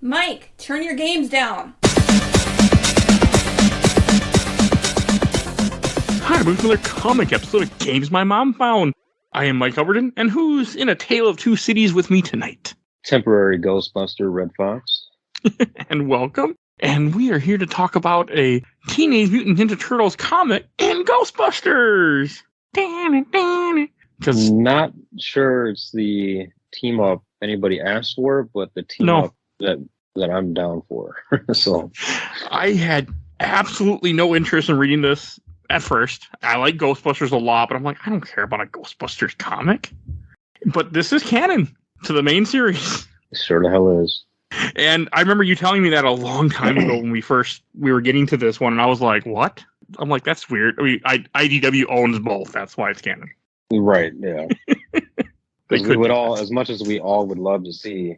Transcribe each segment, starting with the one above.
Mike, turn your games down. Hi, welcome to another comic episode of Games My Mom Found. I am Mike Albertin, and who's in a tale of two cities with me tonight? Temporary Ghostbuster Red Fox. And welcome. And we are here to talk about a Teenage Mutant Ninja Turtles comic and Ghostbusters. Because not sure it's the team up anybody asked for, but the team up that I'm down for. So I had absolutely no interest in reading this at first. I like Ghostbusters a lot, but I'm like, I don't care about a Ghostbusters comic. But this is canon to the main series. It sure the hell is. And I remember you telling me that a long time ago when we were getting to this one, and I was like, what? I'm like, that's weird. I mean, IDW owns both. That's why it's canon. Right, yeah. We would all, as much as we all would love to see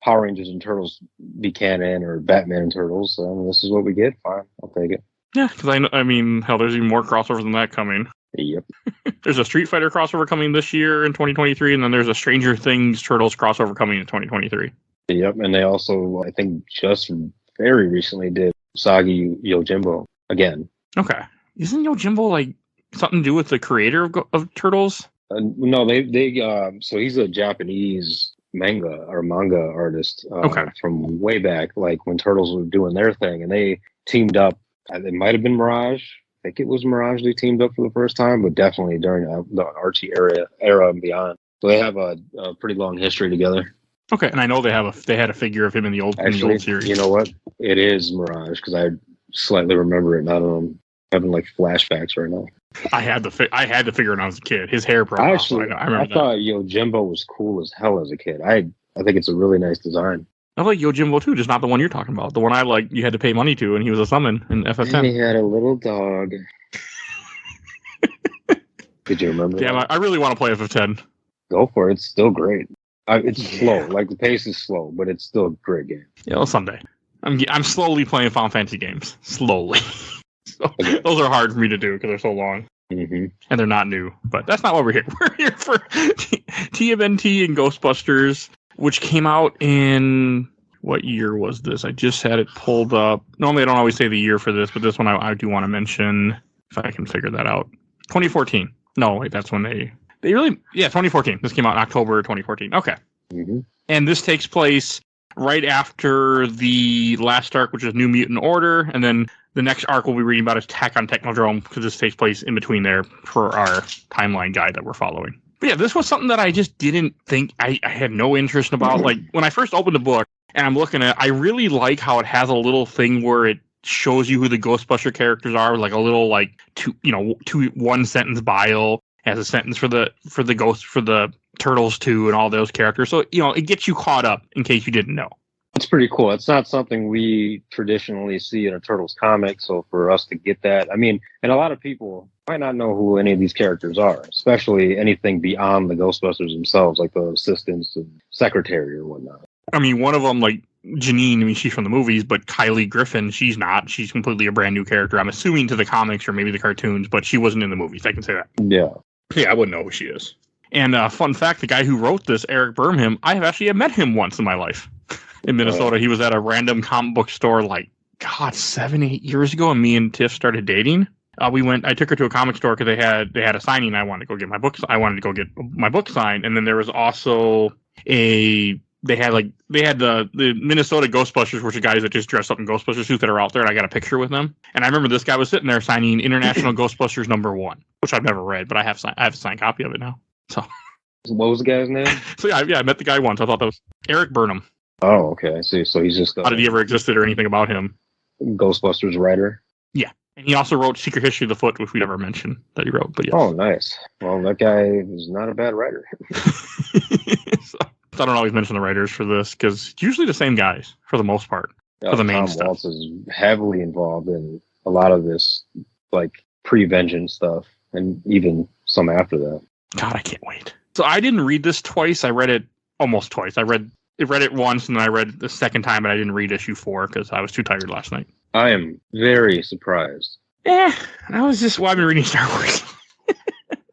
Power Rangers and Turtles be canon or Batman and Turtles, this is what we get. Fine, I'll take it. Yeah, because I mean, hell, there's even more crossover than that coming. Yep. There's a Street Fighter crossover coming this year in 2023, and then there's a Stranger Things Turtles crossover coming in 2023. Yep, and they also, I think, just very recently did Usagi Yojimbo again. Okay. Isn't Yojimbo, like, something to do with the creator of Turtles? No, so he's a Japanese manga artist from way back, like when Turtles were doing their thing, and they teamed up. It might have been Mirage. I think it was Mirage they teamed up for the first time, but definitely during the Archie era and beyond. So they have a pretty long history together. Okay, and I know they had a figure of him in the old series. You know what? It is Mirage because I slightly remember it. Not having like flashbacks right now. I had to figure it out when I was a kid. His hair broke off. So I thought Yojimbo was cool as hell as a kid. I think it's a really nice design. I like Yojimbo too, just not the one you're talking about. The one I like, you had to pay money to, and he was a summon in FF10. He had a little dog. Did you remember? Damn, I really want to play FF10. Go for it. It's still great. It's slow. Like the pace is slow, but it's still a great game. Yeah, well, someday. I'm slowly playing Final Fantasy games. Slowly. So, those are hard for me to do because they're so long. Mm-hmm. And they're not new. But that's not why we're here. We're here for TMNT and Ghostbusters, which came out in... What year was this? I just had it pulled up. Normally, I don't always say the year for this, but this one I do want to mention, if I can figure that out. 2014. No, wait, that's when they really... Yeah, 2014. This came out in October 2014. Okay. Mm-hmm. And this takes place right after the last arc, which is New Mutant Order, and then the next arc we'll be reading about is Attack on Technodrome, because this takes place in between there for our timeline guide that we're following. But yeah, this was something that I just didn't think... I had no interest about. Like, when I first opened the book, and I'm looking at it, I really like how it has a little thing where it shows you who the Ghostbuster characters are, like a little like two one sentence bio as a sentence for the Turtles too, and all those characters. So it gets you caught up in case you didn't know. It's pretty cool. It's not something we traditionally see in a Turtles comic, so for us to get that, I mean, and a lot of people might not know who any of these characters are, especially anything beyond the Ghostbusters themselves, like the assistants and secretary or whatnot. I mean, one of them, like Janine, I mean, she's from the movies, but Kylie Griffin, she's not. She's completely a brand new character. I'm assuming to the comics or maybe the cartoons, but she wasn't in the movies. I can say that. Yeah. Yeah, I wouldn't know who she is. And fun fact, the guy who wrote this, Eric Burnham, I have actually met him once in my life in Minnesota. He was at a random comic book store 7-8 years ago, and me and Tiff started dating. I took her to a comic store because they had a signing. I wanted to go get my books. I wanted to go get my book signed. And then there was also they had the Minnesota Ghostbusters, which are guys that just dress up in Ghostbusters suits that are out there, and I got a picture with them. And I remember this guy was sitting there signing International Ghostbusters #1, which I've never read, but I have a signed copy of it now. So what was the guy's name? So yeah, I met the guy once. I thought that was Eric Burnham. Oh, okay. I see. So he's just how did he ever existed or anything about him? Ghostbusters writer. Yeah. And he also wrote Secret History of the Foot, which we never mentioned that he wrote. But yes. Oh, nice. Well, that guy is not a bad writer. So, I don't always mention the writers for this because it's usually the same guys for the most part. For the main Tom stuff. Waltz is heavily involved in a lot of this, like pre-Vengeance stuff, and even some after that. God, I can't wait. So I didn't read this twice. I read it almost twice. I read it once, and then I read the second time, but I didn't read issue 4 because I was too tired last night. I am very surprised. I've been reading Star Wars.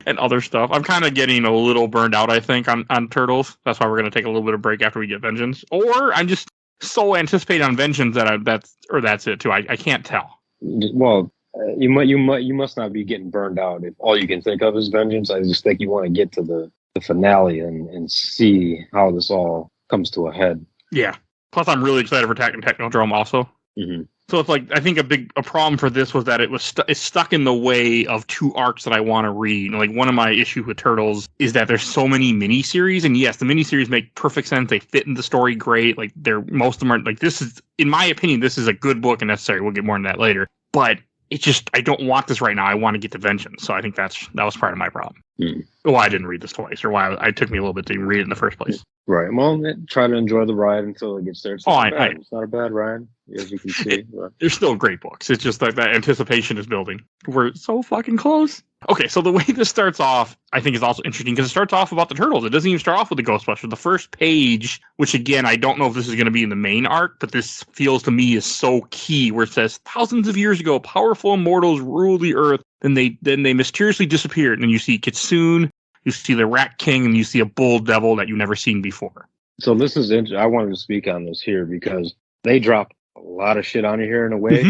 And other stuff. I'm kind of getting a little burned out, I think, on Turtles. That's why we're going to take a little bit of break after we get Vengeance. Or I'm just so anticipated on Vengeance that that's it too. I can't tell. Well, you must not be getting burned out if all you can think of is Vengeance. I just think you want to get to the finale and see how this all comes to a head. Yeah. Plus, I'm really excited for Technodrome also. Mm-hmm. So it's like, I think a problem for this was that it's stuck in the way of two arcs that I want to read. Like, one of my issues with Turtles is that there's so many miniseries, and yes, the miniseries make perfect sense. They fit in the story great. Like, most of them are like, this is, in my opinion, this is a good book and necessary. We'll get more into that later. But it's just, I don't want this right now. I want to get to Vengeance. So I think that was part of my problem. Why I didn't read this twice, or why it took me a little bit to read it in the first place. Right. Well, try to enjoy the ride until it gets there. It's not a bad ride, as you can see. They're still great books. It's just like that anticipation is building. We're so fucking close. Okay, so the way this starts off, I think, is also interesting because it starts off about the Turtles. It doesn't even start off with the Ghostbusters. The first page, which again, I don't know if this is going to be in the main arc, but this feels to me is so key, where it says, thousands of years ago, powerful immortals ruled the earth. Then they mysteriously disappeared. And you see Kitsune, you see the Rat King, and you see a Bull Devil that you've never seen before. So this is interesting. I wanted to speak on this here because they dropped a lot of shit on you here in a way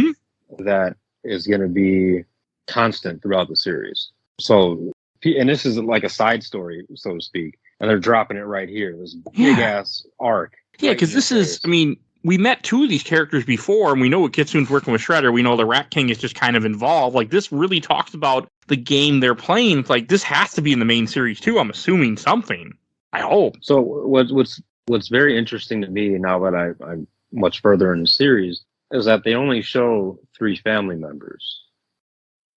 that is going to be constant throughout the series. So, and this is like a side story, so to speak, and they're dropping it right here. This big ass arc. Yeah, because this is, I mean, we met two of these characters before, and we know what Kitsune's working with Shredder. We know the Rat King is just kind of involved. Like, this really talks about the game they're playing. It's like, this has to be in the main series too. I'm assuming something. I hope. So what's very interesting to me now that I'm much further in the series is that they only show 3 family members.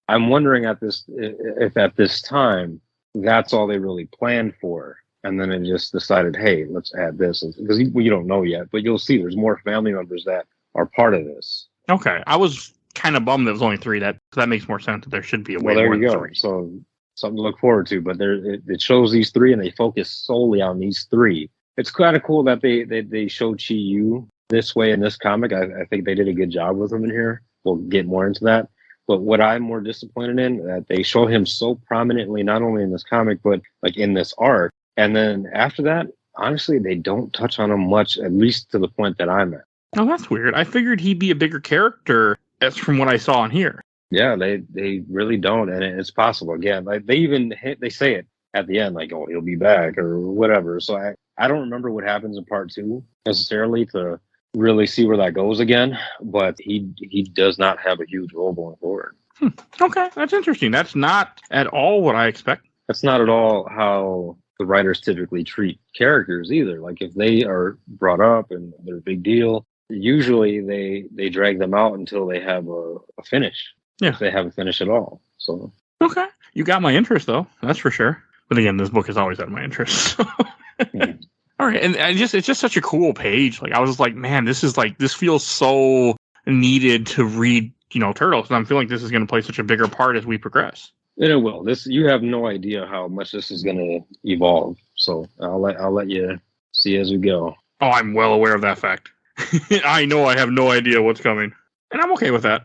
I'm wondering if at this time that's all they really planned for. And then it just decided, hey, let's add this. Because you don't know yet, but you'll see there's more family members that are part of this. Okay. I was kind of bummed there was only 3. That makes more sense that there should be a way more. Well, there you go. So something to look forward to. But it shows these 3, and they focus solely on these 3. It's kind of cool that they show Chi-Yu this way in this comic. I think they did a good job with him in here. We'll get more into that. But what I'm more disappointed in, that they show him so prominently, not only in this comic, but like in this arc. And then after that, honestly, they don't touch on him much, at least to the point that I'm at. Oh, that's weird. I figured he'd be a bigger character, as from what I saw in here. Yeah, they really don't, and it's possible. Again, like they say it at the end, like, oh, he'll be back or whatever. So I don't remember what happens in part 2 necessarily to really see where that goes again, but he does not have a huge role going forward. Okay, that's interesting. That's not at all what I expect. That's not at all how the writers typically treat characters either. Like, if they are brought up and they're a big deal, usually they drag them out until they have a finish. Yeah. If they have a finish at all. So okay, you got my interest though. That's for sure. But again, this book has always had my interest. All right, and it's just such a cool page. Like, I was just like, man, this feels so needed to read, Turtles. And I'm feeling like this is going to play such a bigger part as we progress. And it will. You have no idea how much this is going to evolve. So I'll let you see as we go. Oh, I'm well aware of that fact. I know I have no idea what's coming, and I'm okay with that.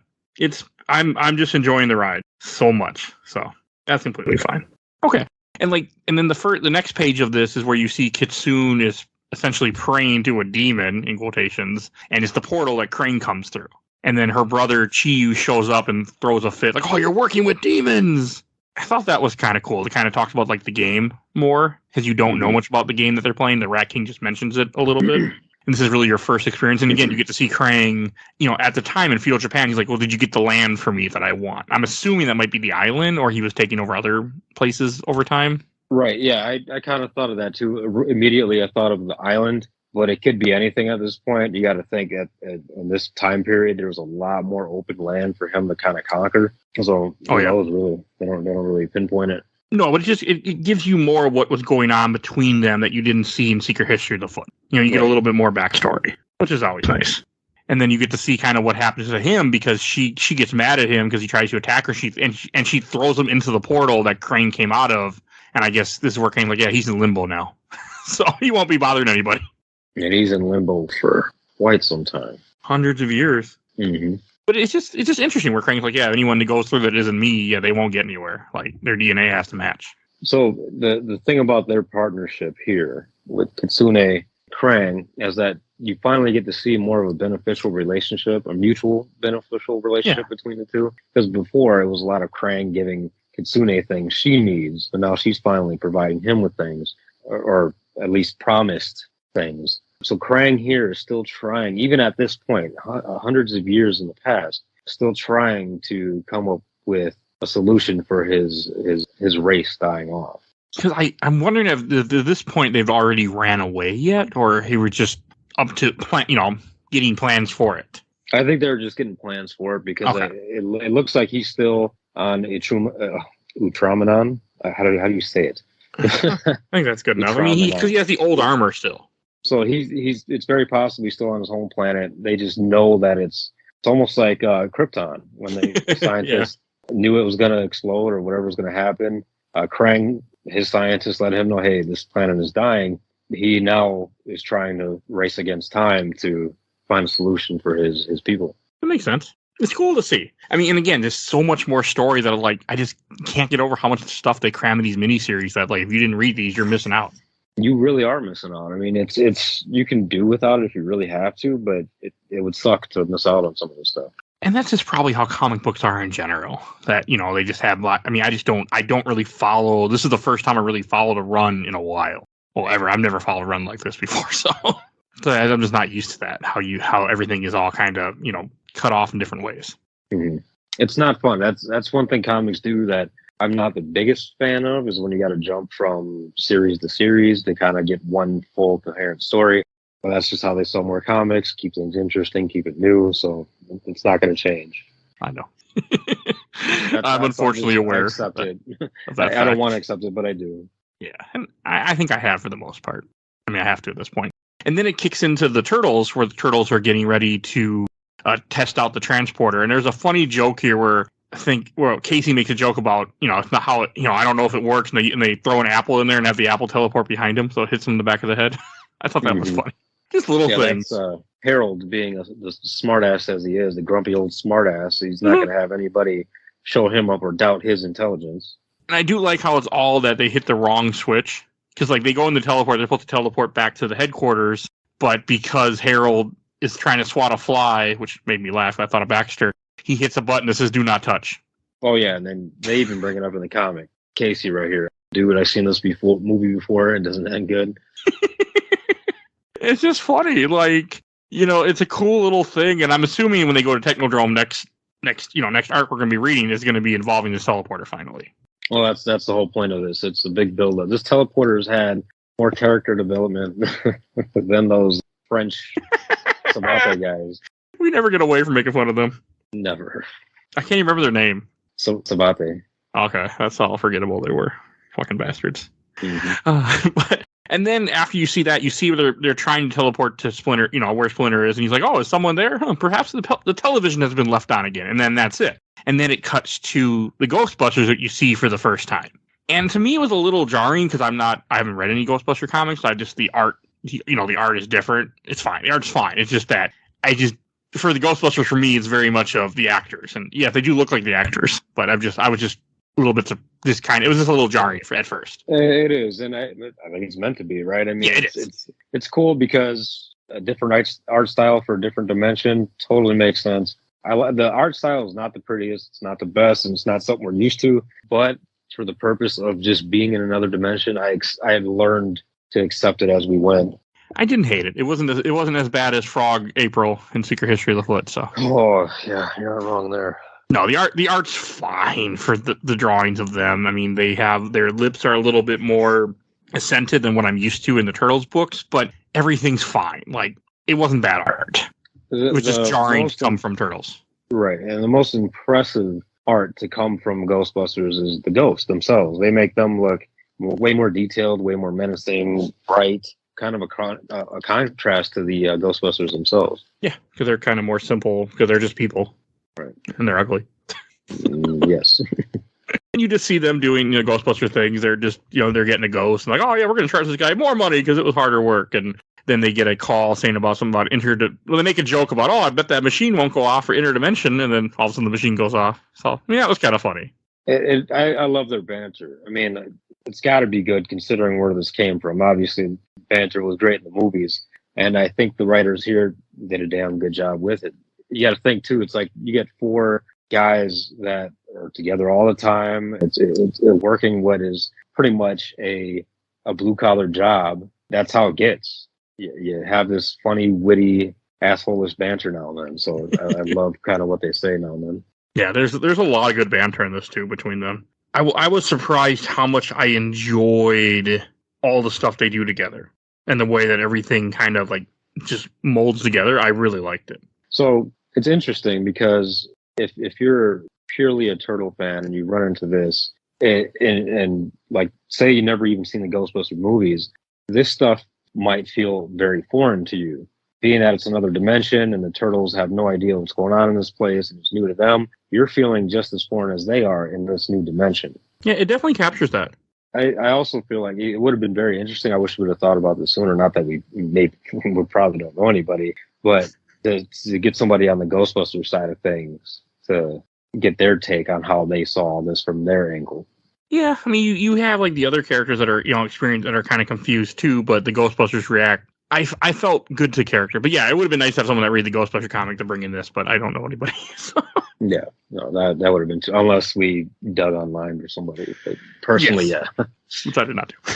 I'm just enjoying the ride so much, so that's completely fine. Okay. And then the next page of this is where you see Kitsune is essentially praying to a demon, in quotations, and it's the portal that Krang comes through. And then her brother Chi-Yu shows up and throws a fit, like, oh, you're working with demons! I thought that was kind of cool. It kind of talks about, like, the game more, because you don't know much about the game that they're playing. The Rat King just mentions it a little bit. And this is really your first experience. And again, you get to see Krang, at the time in feudal Japan, he's like, well, did you get the land for me that I want? I'm assuming that might be the island, or he was taking over other places over time. Right, yeah, I kind of thought of that too. Immediately I thought of the island, but it could be anything at this point. You got to think in this time period, there was a lot more open land for him to kind of conquer. So they don't really pinpoint it. No, but it gives you more of what was going on between them that you didn't see in Secret History of the Foot. You get a little bit more backstory, which is always nice. And then you get to see kind of what happens to him, because she gets mad at him because he tries to attack her. And she throws him into the portal that Krang came out of. And I guess this is where Krang's like, yeah, he's in limbo now. So he won't be bothering anybody. And he's in limbo for quite some time. Hundreds of years. Mm-hmm. But it's just interesting where Krang's like, yeah, anyone that goes through that isn't me, yeah, they won't get anywhere. Like, their DNA has to match. So the thing about their partnership here with Kitsune, Krang is that you finally get to see more of a beneficial relationship, a mutual beneficial relationship between the two. Because before it was a lot of Krang giving Kitsune things she needs, but now she's finally providing him with things, or at least promised things. So Krang here is still trying, even at this point, hundreds of years in the past, still trying to come up with a solution for his race dying off. Because I'm wondering if at this point they've already ran away yet, or he was just up to getting plans for it. I think they're just getting plans for it because it looks like he's still on Ultraman. How do you say it? I think that's good enough. I mean, because he has the old armor still. So it's very possible he's still on his home planet. They just know that it's almost like Krypton when the scientists knew it was going to explode or whatever was going to happen. Krang, his scientists let him know, hey, this planet is dying. He now is trying to race against time to find a solution for his people. That makes sense. It's cool to see. I mean, and again, there's so much more story that I just can't get over how much stuff they cram in these miniseries that if you didn't read these, you're missing out. You really are missing out. I mean, it's you can do without it if you really have to, but it would suck to miss out on some of this stuff. And that's just probably how comic books are in general. That, they just have I don't really follow. This is the first time I really followed a run in a while. Well, ever. I've never followed a run like this before. So I'm just not used to that. How everything is all kind of, cut off in different ways. Mm-hmm. It's not fun. That's one thing comics do that I'm not the biggest fan of, is when you got to jump from series to series to kind of get one full coherent story. But that's just how they sell more comics, keep things interesting, keep it new. So it's not going to change. I know. I'm unfortunately aware. I accept it. I don't want to accept it, but I do. Yeah, and I think I have for the most part. I mean, I have to at this point. And then it kicks into the Turtles, where the Turtles are getting ready to test out the transporter. And there's a funny joke here where Casey makes a joke about, it's not how I don't know if it works, and they throw an apple in there and have the apple teleport behind him, so it hits him in the back of the head. I thought that was funny. Just little things. That's, Harold, being the smartass as he is, the grumpy old smartass, he's not going to have anybody show him up or doubt his intelligence. And I do like how it's all that they hit the wrong switch. Because they go in the teleport, they're supposed to teleport back to the headquarters, but because Harold is trying to swat a fly, which made me laugh, I thought of Baxter, he hits a button that says "Do not touch." Oh yeah, and then they even bring it up in the comic. Casey right here, dude, I've seen this movie before. It doesn't end good. It's just funny, it's a cool little thing, and I'm assuming when they go to Technodrome next arc we're going to be reading is going to be involving this teleporter finally. Well, that's the whole point of this. It's a big build-up. This teleporter's had more character development than those French Sabate guys. We never get away from making fun of them. Never. I can't even remember their name. Sabate. Okay, that's how forgettable they were. Fucking bastards. Mm-hmm. And then after you see that, you see where they're trying to teleport to Splinter, where Splinter is, and he's like, "Oh, is someone there? Perhaps the television has been left on again." And then that's it. And then it cuts to the Ghostbusters that you see for the first time. And to me, it was a little jarring because I haven't read any Ghostbuster comics. So the art, the art is different. It's fine. The art's fine. It's just that for the Ghostbusters, for me, it's very much of the actors. And yeah, they do look like the actors, but I was just a little bit it was just a little jarring at first. It is. And I think it's meant to be, right? I mean, yeah, it is. It's cool because a different art style for a different dimension totally makes sense. The art style is not the prettiest, it's not the best, and it's not something we're used to. But for the purpose of just being in another dimension, I had learned to accept it as we went. I didn't hate it. It wasn't as bad as Frog April in Secret History of the Foot. So. Oh yeah, you're not wrong there. No, the art's fine for the drawings of them. I mean, they have their lips are a little bit more accented than what I'm used to in the Turtles books, but everything's fine. It wasn't bad art. It was just jarring to come from Turtles. Right, and the most impressive art to come from Ghostbusters is the ghosts themselves. They make them look way more detailed, way more menacing, bright, kind of a contrast to the Ghostbusters themselves. Yeah, because they're kind of more simple, because they're just people. Right. And they're ugly. Yes. And you just see them doing Ghostbuster things. They're just, they're getting a ghost. And oh, yeah, we're going to charge this guy more money because it was harder work. And then they get a call saying about something about they make a joke about, I bet that machine won't go off for interdimension. And then all of a sudden the machine goes off. So, yeah, it was kind of funny. I love their banter. I mean, it's got to be good considering where this came from. Obviously, banter was great in the movies. And I think the writers here did a damn good job with it. You got to think too. It's like you get 4 guys that are together all the time. It's working what is pretty much a blue collar job. That's how it gets. You have this funny, witty, asshole-ish banter now and then. So I love kind of what they say now and then. Yeah, there's a lot of good banter in this too between them. I was surprised how much I enjoyed all the stuff they do together and the way that everything kind of like just molds together. I really liked it. So it's interesting because if you're purely a Turtle fan and you run into this and like say you never even seen the Ghostbusters movies, this stuff might feel very foreign to you. Being that it's another dimension and the Turtles have no idea what's going on in this place and it's new to them, you're feeling just as foreign as they are in this new dimension. Yeah, it definitely captures that. I also feel like it would have been very interesting. I wish we would have thought about this sooner. Not that we probably don't know anybody, but to get somebody on the Ghostbusters side of things to get their take on how they saw this from their angle. Yeah, I mean, you have like the other characters that are experienced that are kind of confused too, but the Ghostbusters react. I felt good to character, but yeah, it would have been nice to have someone that read the Ghostbuster comic to bring in this, but I don't know anybody. So. Yeah, no, that would have been unless we dug online for somebody. But personally, yes. Yeah, which I did not do,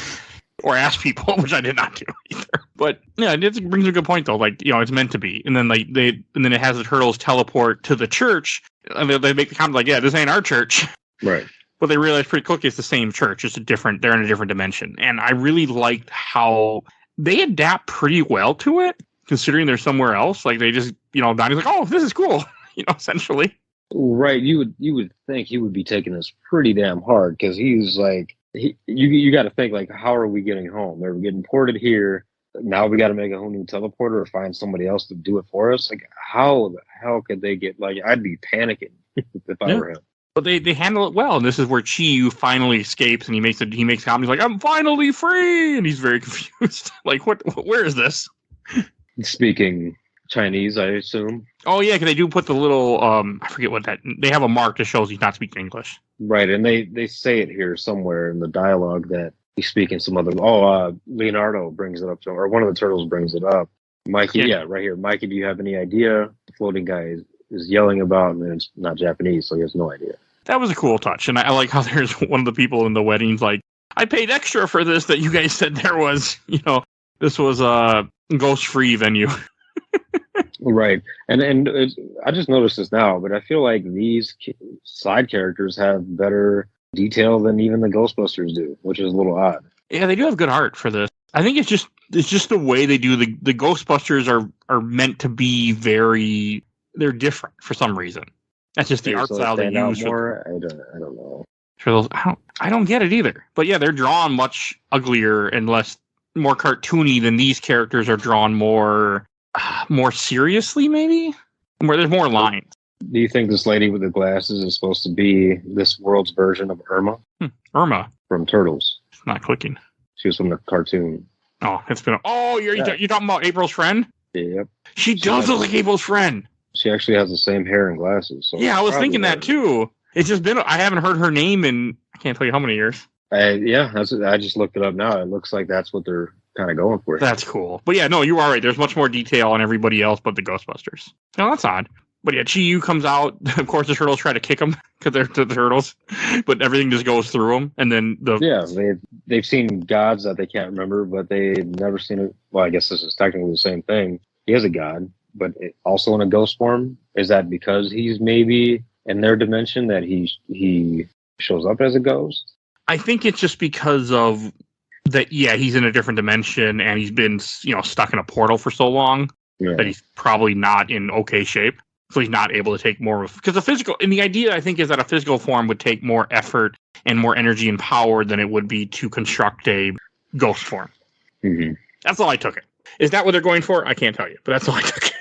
or ask people, which I did not do either. But yeah, it brings a good point though. Like it's meant to be, and then then it has the Turtles teleport to the church, and they make the comment like, yeah, this ain't our church, right? But they realize pretty quickly it's the same church. They're in a different dimension, and I really liked how they adapt pretty well to it, considering they're somewhere else. Like they just, Donnie's like, oh, this is cool, essentially. Right. You would think he would be taking this pretty damn hard because he's like, you got to think like, how are we getting home? They're getting ported here. Now we got to make a whole new teleporter or find somebody else to do it for us. Like, how the hell could they get? Like, I'd be panicking if I were him. But they handle it well, and this is where Chi finally escapes, and he makes comments like, "I'm finally free," and he's very confused. Like, where is this? Speaking Chinese, I assume. Oh yeah, because they do put the little I forget what that. They have a mark that shows he's not speaking English. Right, and they say it here somewhere in the dialogue that he's speaking some other. Leonardo brings it up to him, or one of the Turtles brings it up. Mikey, yeah, right here. Mikey, do you have any idea? The floating guy is yelling about, and it's not Japanese, so he has no idea. That was a cool touch, and I like how there's one of the people in the weddings like, I paid extra for this that you guys said there was, this was a ghost-free venue. Right, and I just noticed this now, but I feel like these side characters have better detail than even the Ghostbusters do, which is a little odd. Yeah, they do have good art for this. I think it's just the way they do the Ghostbusters are meant to be they're different for some reason. That's just the art style they use. More? I don't know. For those, I don't get it either. But yeah, they're drawn much uglier and more cartoony than these characters are drawn more seriously, maybe? Where there's more lines. Do you think this lady with the glasses is supposed to be this world's version of Irma? Irma? From Turtles. It's not clicking. She was from the cartoon. Oh, it's been... Oh, you're talking about April's friend? Yep. She does look like April's friend. She actually has the same hair and glasses. So yeah, I was thinking that too. It's just been... I haven't heard her name in... I can't tell you how many years. I just looked it up now. It looks like that's what they're kind of going for. That's cool. But yeah, no, you are right. There's much more detail on everybody else but the Ghostbusters. No, that's odd. But yeah, Chi-Yu comes out. Of course, the Turtles try to kick him because they're the Turtles. But everything just goes through them. And then they've seen gods that they can't remember, but they've never seen it. Well, I guess this is technically the same thing. He is a god, but also in a ghost form. Is that because he's maybe in their dimension that he shows up as a ghost? I think it's just because of that. Yeah, he's in a different dimension and he's been stuck in a portal for so long that he's probably not in okay shape. So he's not able to take more of, because the idea I think is that a physical form would take more effort and more energy and power than it would be to construct a ghost form. Mm-hmm. That's all I took it. Is that what they're going for? I can't tell you, but that's all I took it.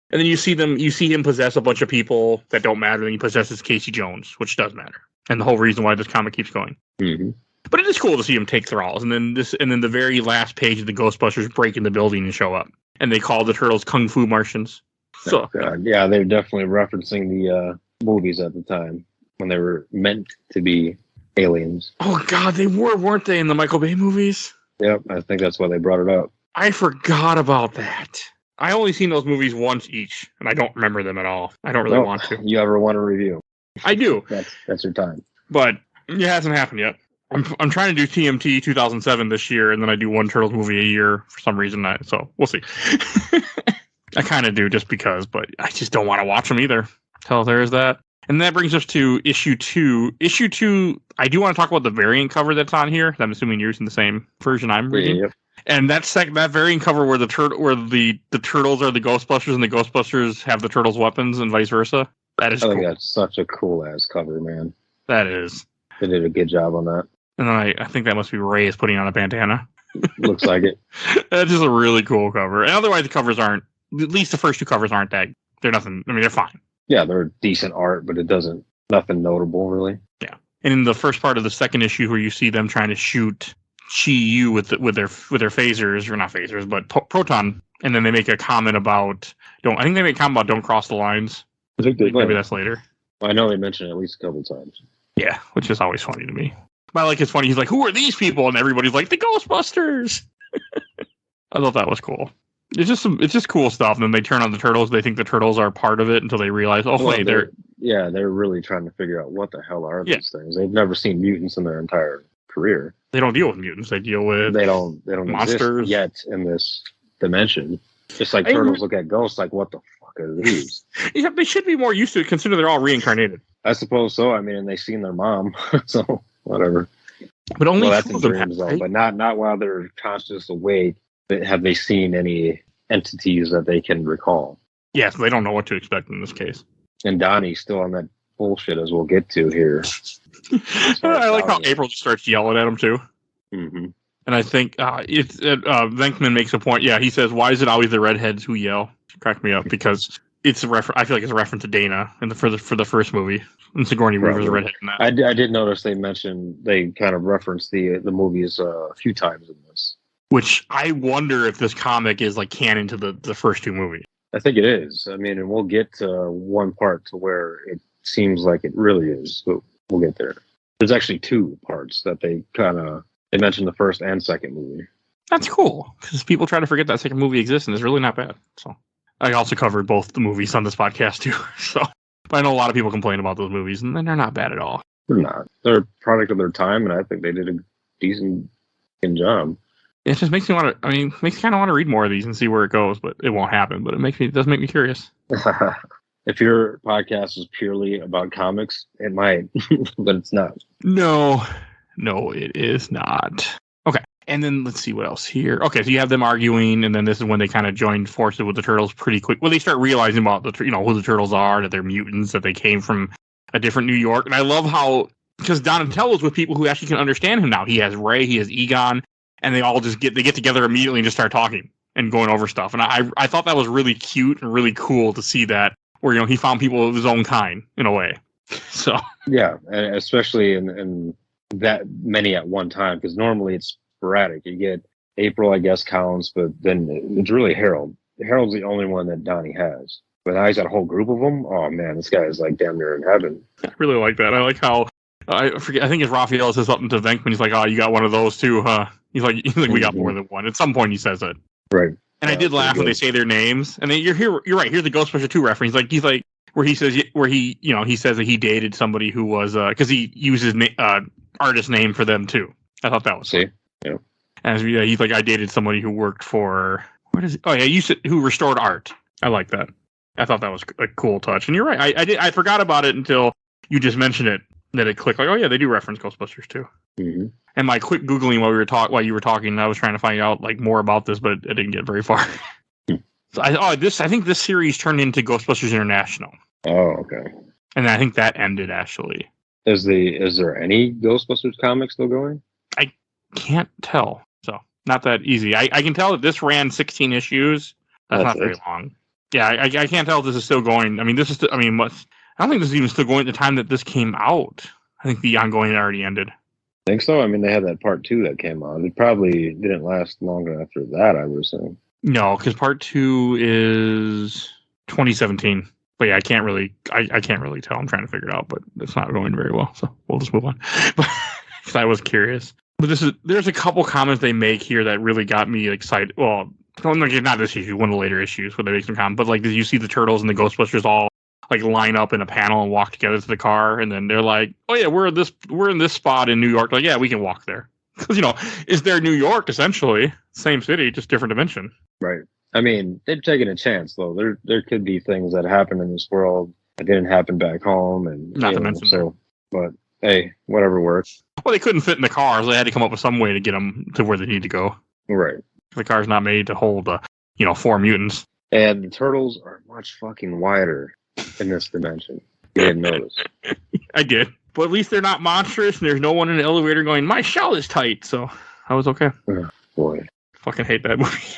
And then you see him possess a bunch of people that don't matter, and he possesses Casey Jones, which does matter. And the whole reason why this comic keeps going. Mm-hmm. But it is cool to see him take thralls. And then the very last page of the Ghostbusters break in the building and show up. And they call the Turtles Kung Fu Martians. So, God. Yeah, they're definitely referencing the movies at the time when they were meant to be aliens. Oh, God, they weren't they, in the Michael Bay movies? Yep, I think that's why they brought it up. I forgot about that. I only seen those movies once each, and I don't remember them at all. I don't really want to. You ever want to review? I do. That's your time. But it hasn't happened yet. I'm trying to do TMT 2007 this year, and then I do one Turtles movie a year for some reason. So we'll see. I kind of do just because, but I just don't want to watch them either. So there's that. And that brings us to issue 2. Issue 2, I do want to talk about the variant cover that's on here. I'm assuming you're using the same version I'm reading. Yep. And that variant cover where the turtles are the Ghostbusters and the Ghostbusters have the turtles' weapons and vice versa. That is cool. I think that's such a cool ass cover, man. That is. They did a good job on that. And then I think that must be Ray is putting on a bandana. Looks like it. That's just a really cool cover. And otherwise, the covers aren't. At least the first 2 covers aren't that. They're nothing. I mean, they're fine. Yeah, they're decent art, but it doesn't. Nothing notable, really. Yeah. And in the first part of the second issue, where you see them trying to shoot Chi-Yu with their phasers, or not phasers, but proton, and then they make a comment about don't cross the lines. I think maybe that's later. I know they mentioned it at least a couple times. Yeah, which is always funny to me. But it's funny. He's like, "Who are these people?" And everybody's like, "The Ghostbusters." I thought that was cool. It's just cool stuff. And then they turn on the turtles. They think the turtles are part of it until they realize, wait, they're really trying to figure out what the hell are these things. They've never seen mutants in their entire career. They don't deal with mutants. They deal with they don't monsters yet in this dimension. Just like turtles look at ghosts like, what the fuck are these? Yeah, they should be more used to it, considering they're all reincarnated. I suppose so. I mean, and they've seen their mom, so whatever. But only that's in dreams, though. But not while they're conscious awake. Have they seen any entities that they can recall? Yes, they don't know what to expect in this case. And Donnie's still on that bullshit, as we'll get to here. I like how April just starts yelling at him too. Mm-hmm. And I think Venkman makes a point. Yeah, he says, "Why is it always the redheads who yell?" Crack me up because it's a reference. I feel like it's a reference to Dana for the first movie. And Sigourney Weaver's a redhead in that. I did notice they kind of referenced the movies a few times in this. Which I wonder if this comic is like canon to the first 2 movies. I think it is. I mean, and we'll get to one part to where it seems like it really is, but we'll get there. There's actually 2 parts that they mentioned the first and second movie. That's cool, because people try to forget that second movie exists, and it's really not bad. So I also covered both the movies on this podcast, too. So but I know a lot of people complain about those movies, and they're not bad at all. They're not. They're a product of their time, and I think they did a decent job. It just makes me kind of want to read more of these and see where it goes, but it won't happen. But it does make me curious. If your podcast is purely about comics, it might, but it's not. No, it is not. Okay, and then let's see what else here. Okay, so you have them arguing, and then this is when they kind of join forces with the turtles pretty quick. Well, they start realizing about who the turtles are, that they're mutants, that they came from a different New York. And I love how, because Donatello's with people who actually can understand him now. He has Ray, he has Egon. And they all just get together immediately and just start talking and going over stuff. And I thought that was really cute and really cool to see that, where he found people of his own kind in a way. So yeah, and especially in that many at one time, because normally it's sporadic. You get April, I guess, counts, but then it's really Harold. Harold's the only one that Donnie has. But now he's got a whole group of them. Oh man, this guy is like damn near in heaven. I really like that. I like how I forget. I think it's Raphael says something to Venkman. He's like, "Oh, you got one of those too, huh?" He's like, "We got more than one." At some point, he says it. Right. And I did laugh when they say their names. And then you're right. Here's the Ghostbusters 2 reference. He's like, where he says that he dated somebody who was because he uses artist name for them too. I thought that was see. Yeah. And he's like, I dated somebody who worked for who restored art. I like that. I thought that was a cool touch. And you're right. I forgot about it until you just mentioned it. That it clicked like, oh yeah, they do reference Ghostbusters too. Mm-hmm. And my quick Googling while you were talking, I was trying to find out like more about this, but I didn't get very far. So I think this series turned into Ghostbusters International. Oh, okay. And I think that ended actually. Is there any Ghostbusters comics still going? I can't tell. So not that easy. I can tell that this ran 16 issues. That's not very long. Yeah, I can't tell if this is still going. I mean, I don't think this is even still going at the time that this came out. I think the ongoing already ended. Think so? I mean, they had that part 2 that came out. It probably didn't last long after that, I would assume. No, because part 2 is 2017. But yeah, I can't really tell. I'm trying to figure it out, but it's not going very well. So we'll just move on. But I was curious. But there's a couple comments they make here that really got me excited. Well, not this issue, one of the later issues where they make some comment, but like, did you see the Turtles and the Ghostbusters all like line up in a panel and walk together to the car, and then they're like, "Oh yeah, we're in this spot in New York." Like, yeah, we can walk there because is there New York essentially same city, just different dimension. Right. I mean, they've taken a chance though. There could be things that happen in this world that didn't happen back home, and not to mention so. But hey, whatever works. Well, they couldn't fit in the car, so they had to come up with some way to get them to where they need to go. Right. The car's not made to hold 4 mutants. And the turtles are much fucking wider in this dimension. You didn't notice. I did. But at least they're not monstrous, and there's no one in the elevator going, "My shell is tight," so I was okay. Oh, boy. Fucking hate that movie.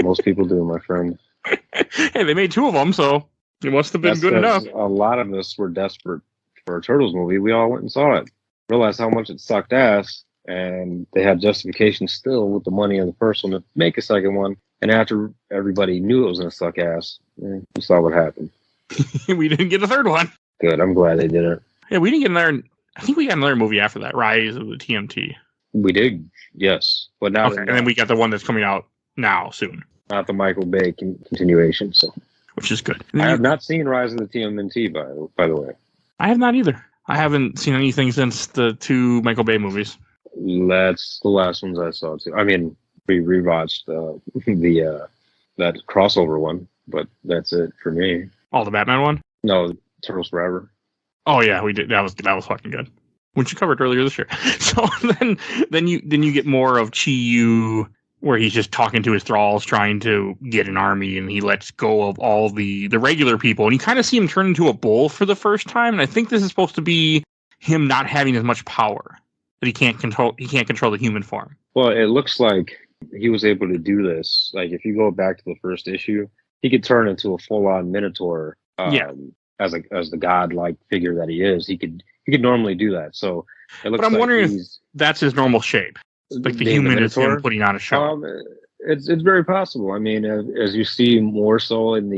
Most people do, my friend. Hey, they made 2 of them, so it must have been good enough. A lot of us were desperate for a Turtles movie. We all went and saw it. Realized how much it sucked ass, and they had justification still with the money of the first one to make a second one. And after everybody knew it was going to suck ass, we saw what happened. We didn't get a third one. Good. I'm glad they didn't. Yeah, we didn't get another. I think we got another movie after that, Rise of the TMNT. We did, yes. But now, okay, and then we got the one that's coming out now soon. Not the Michael Bay continuation, so which is good. I have not seen Rise of the TMNT, by the way. I have not either. I haven't seen anything since the 2 Michael Bay movies. That's the last ones I saw too. I mean, we rewatched that crossover one, but that's it for me. Oh, the Batman one? No, Turtles Forever. Oh yeah, we did. That was fucking good. Which you covered earlier this year. So then you get more of Chi-Yu, where he's just talking to his thralls, trying to get an army, and he lets go of all the regular people, and you kind of see him turn into a bull for the first time. And I think this is supposed to be him not having as much power, that he can't control the human form. Well, it looks like he was able to do this. Like if you go back to the first issue, he could turn into a full-on Minotaur. As the godlike figure that he is, he could normally do that. So it looks. But I'm wondering if that's his normal shape. Like the human is him putting on a show. It's very possible. I mean, as you see more so with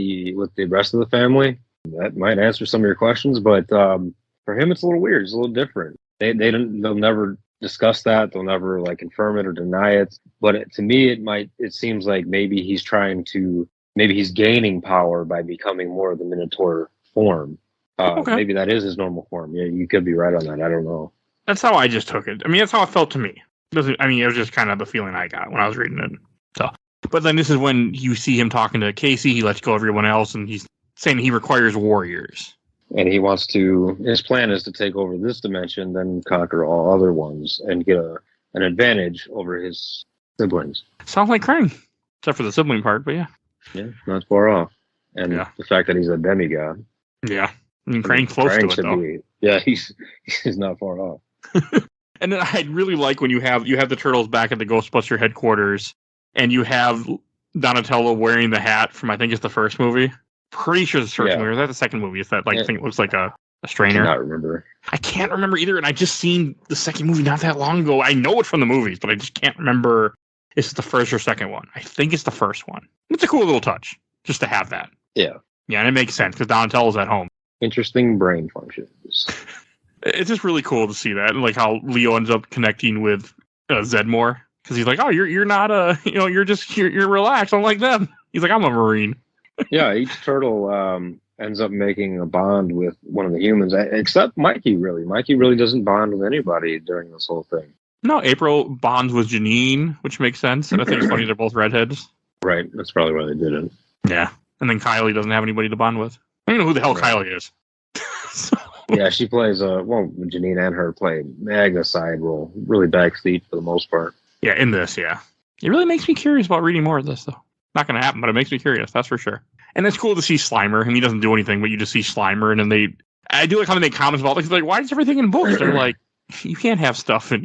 the rest of the family, that might answer some of your questions. But for him, it's a little weird. It's a little different. They'll never discuss that. They'll never like confirm it or deny it. But to me, it seems like maybe he's gaining power by becoming more of the Minotaur form. Okay. Maybe that is his normal form. Yeah, you could be right on that. I don't know. That's how I just took it. I mean, that's how it felt to me. It was just kind of the feeling I got when I was reading it. So, but then this is when you see him talking to Casey. He lets go of everyone else, and he's saying he requires warriors. And he wants to. His plan is to take over this dimension, then conquer all other ones, and get an advantage over his siblings. Sounds like Krang, except for the sibling part. But yeah, not far off. And the fact that he's a demigod. Yeah, I mean Krang's close to it though. He's not far off. And then I really like when you have the Turtles back at the Ghostbuster headquarters, and you have Donatello wearing the hat from I think it's the first movie. Pretty sure it's the first movie. Or is that the second movie? It's that I think it looks like a strainer. I can't remember either, and I just seen the second movie not that long ago. I know it from the movies, but I just can't remember if it's the first or second one. I think it's the first one. It's a cool little touch just to have that. Yeah. Yeah, and it makes sense because Donatello's at home. Interesting brain functions. It's just really cool to see that, like how Leo ends up connecting with Zedmore because he's like, "Oh, you're not you're relaxed, unlike them." He's like, "I'm a Marine." Yeah, each turtle ends up making a bond with one of the humans, except Mikey. Mikey really doesn't bond with anybody during this whole thing. No, April bonds with Janine, which makes sense, and I think it's funny they're both redheads. Right, that's probably why they didn't. Yeah, and then Kylie doesn't have anybody to bond with. I don't know who the hell Kylie is. So. Yeah, she plays Janine and her play mega side role, really backseat for the most part. Yeah, in this, yeah. It really makes me curious about reading more of this, though. Not going to happen, but it makes me curious, that's for sure. And it's cool to see Slimer. I mean, he doesn't do anything, but you just see Slimer, and then I do like how they make comments about it. Like, why is everything in books? They're like, you can't have stuff, and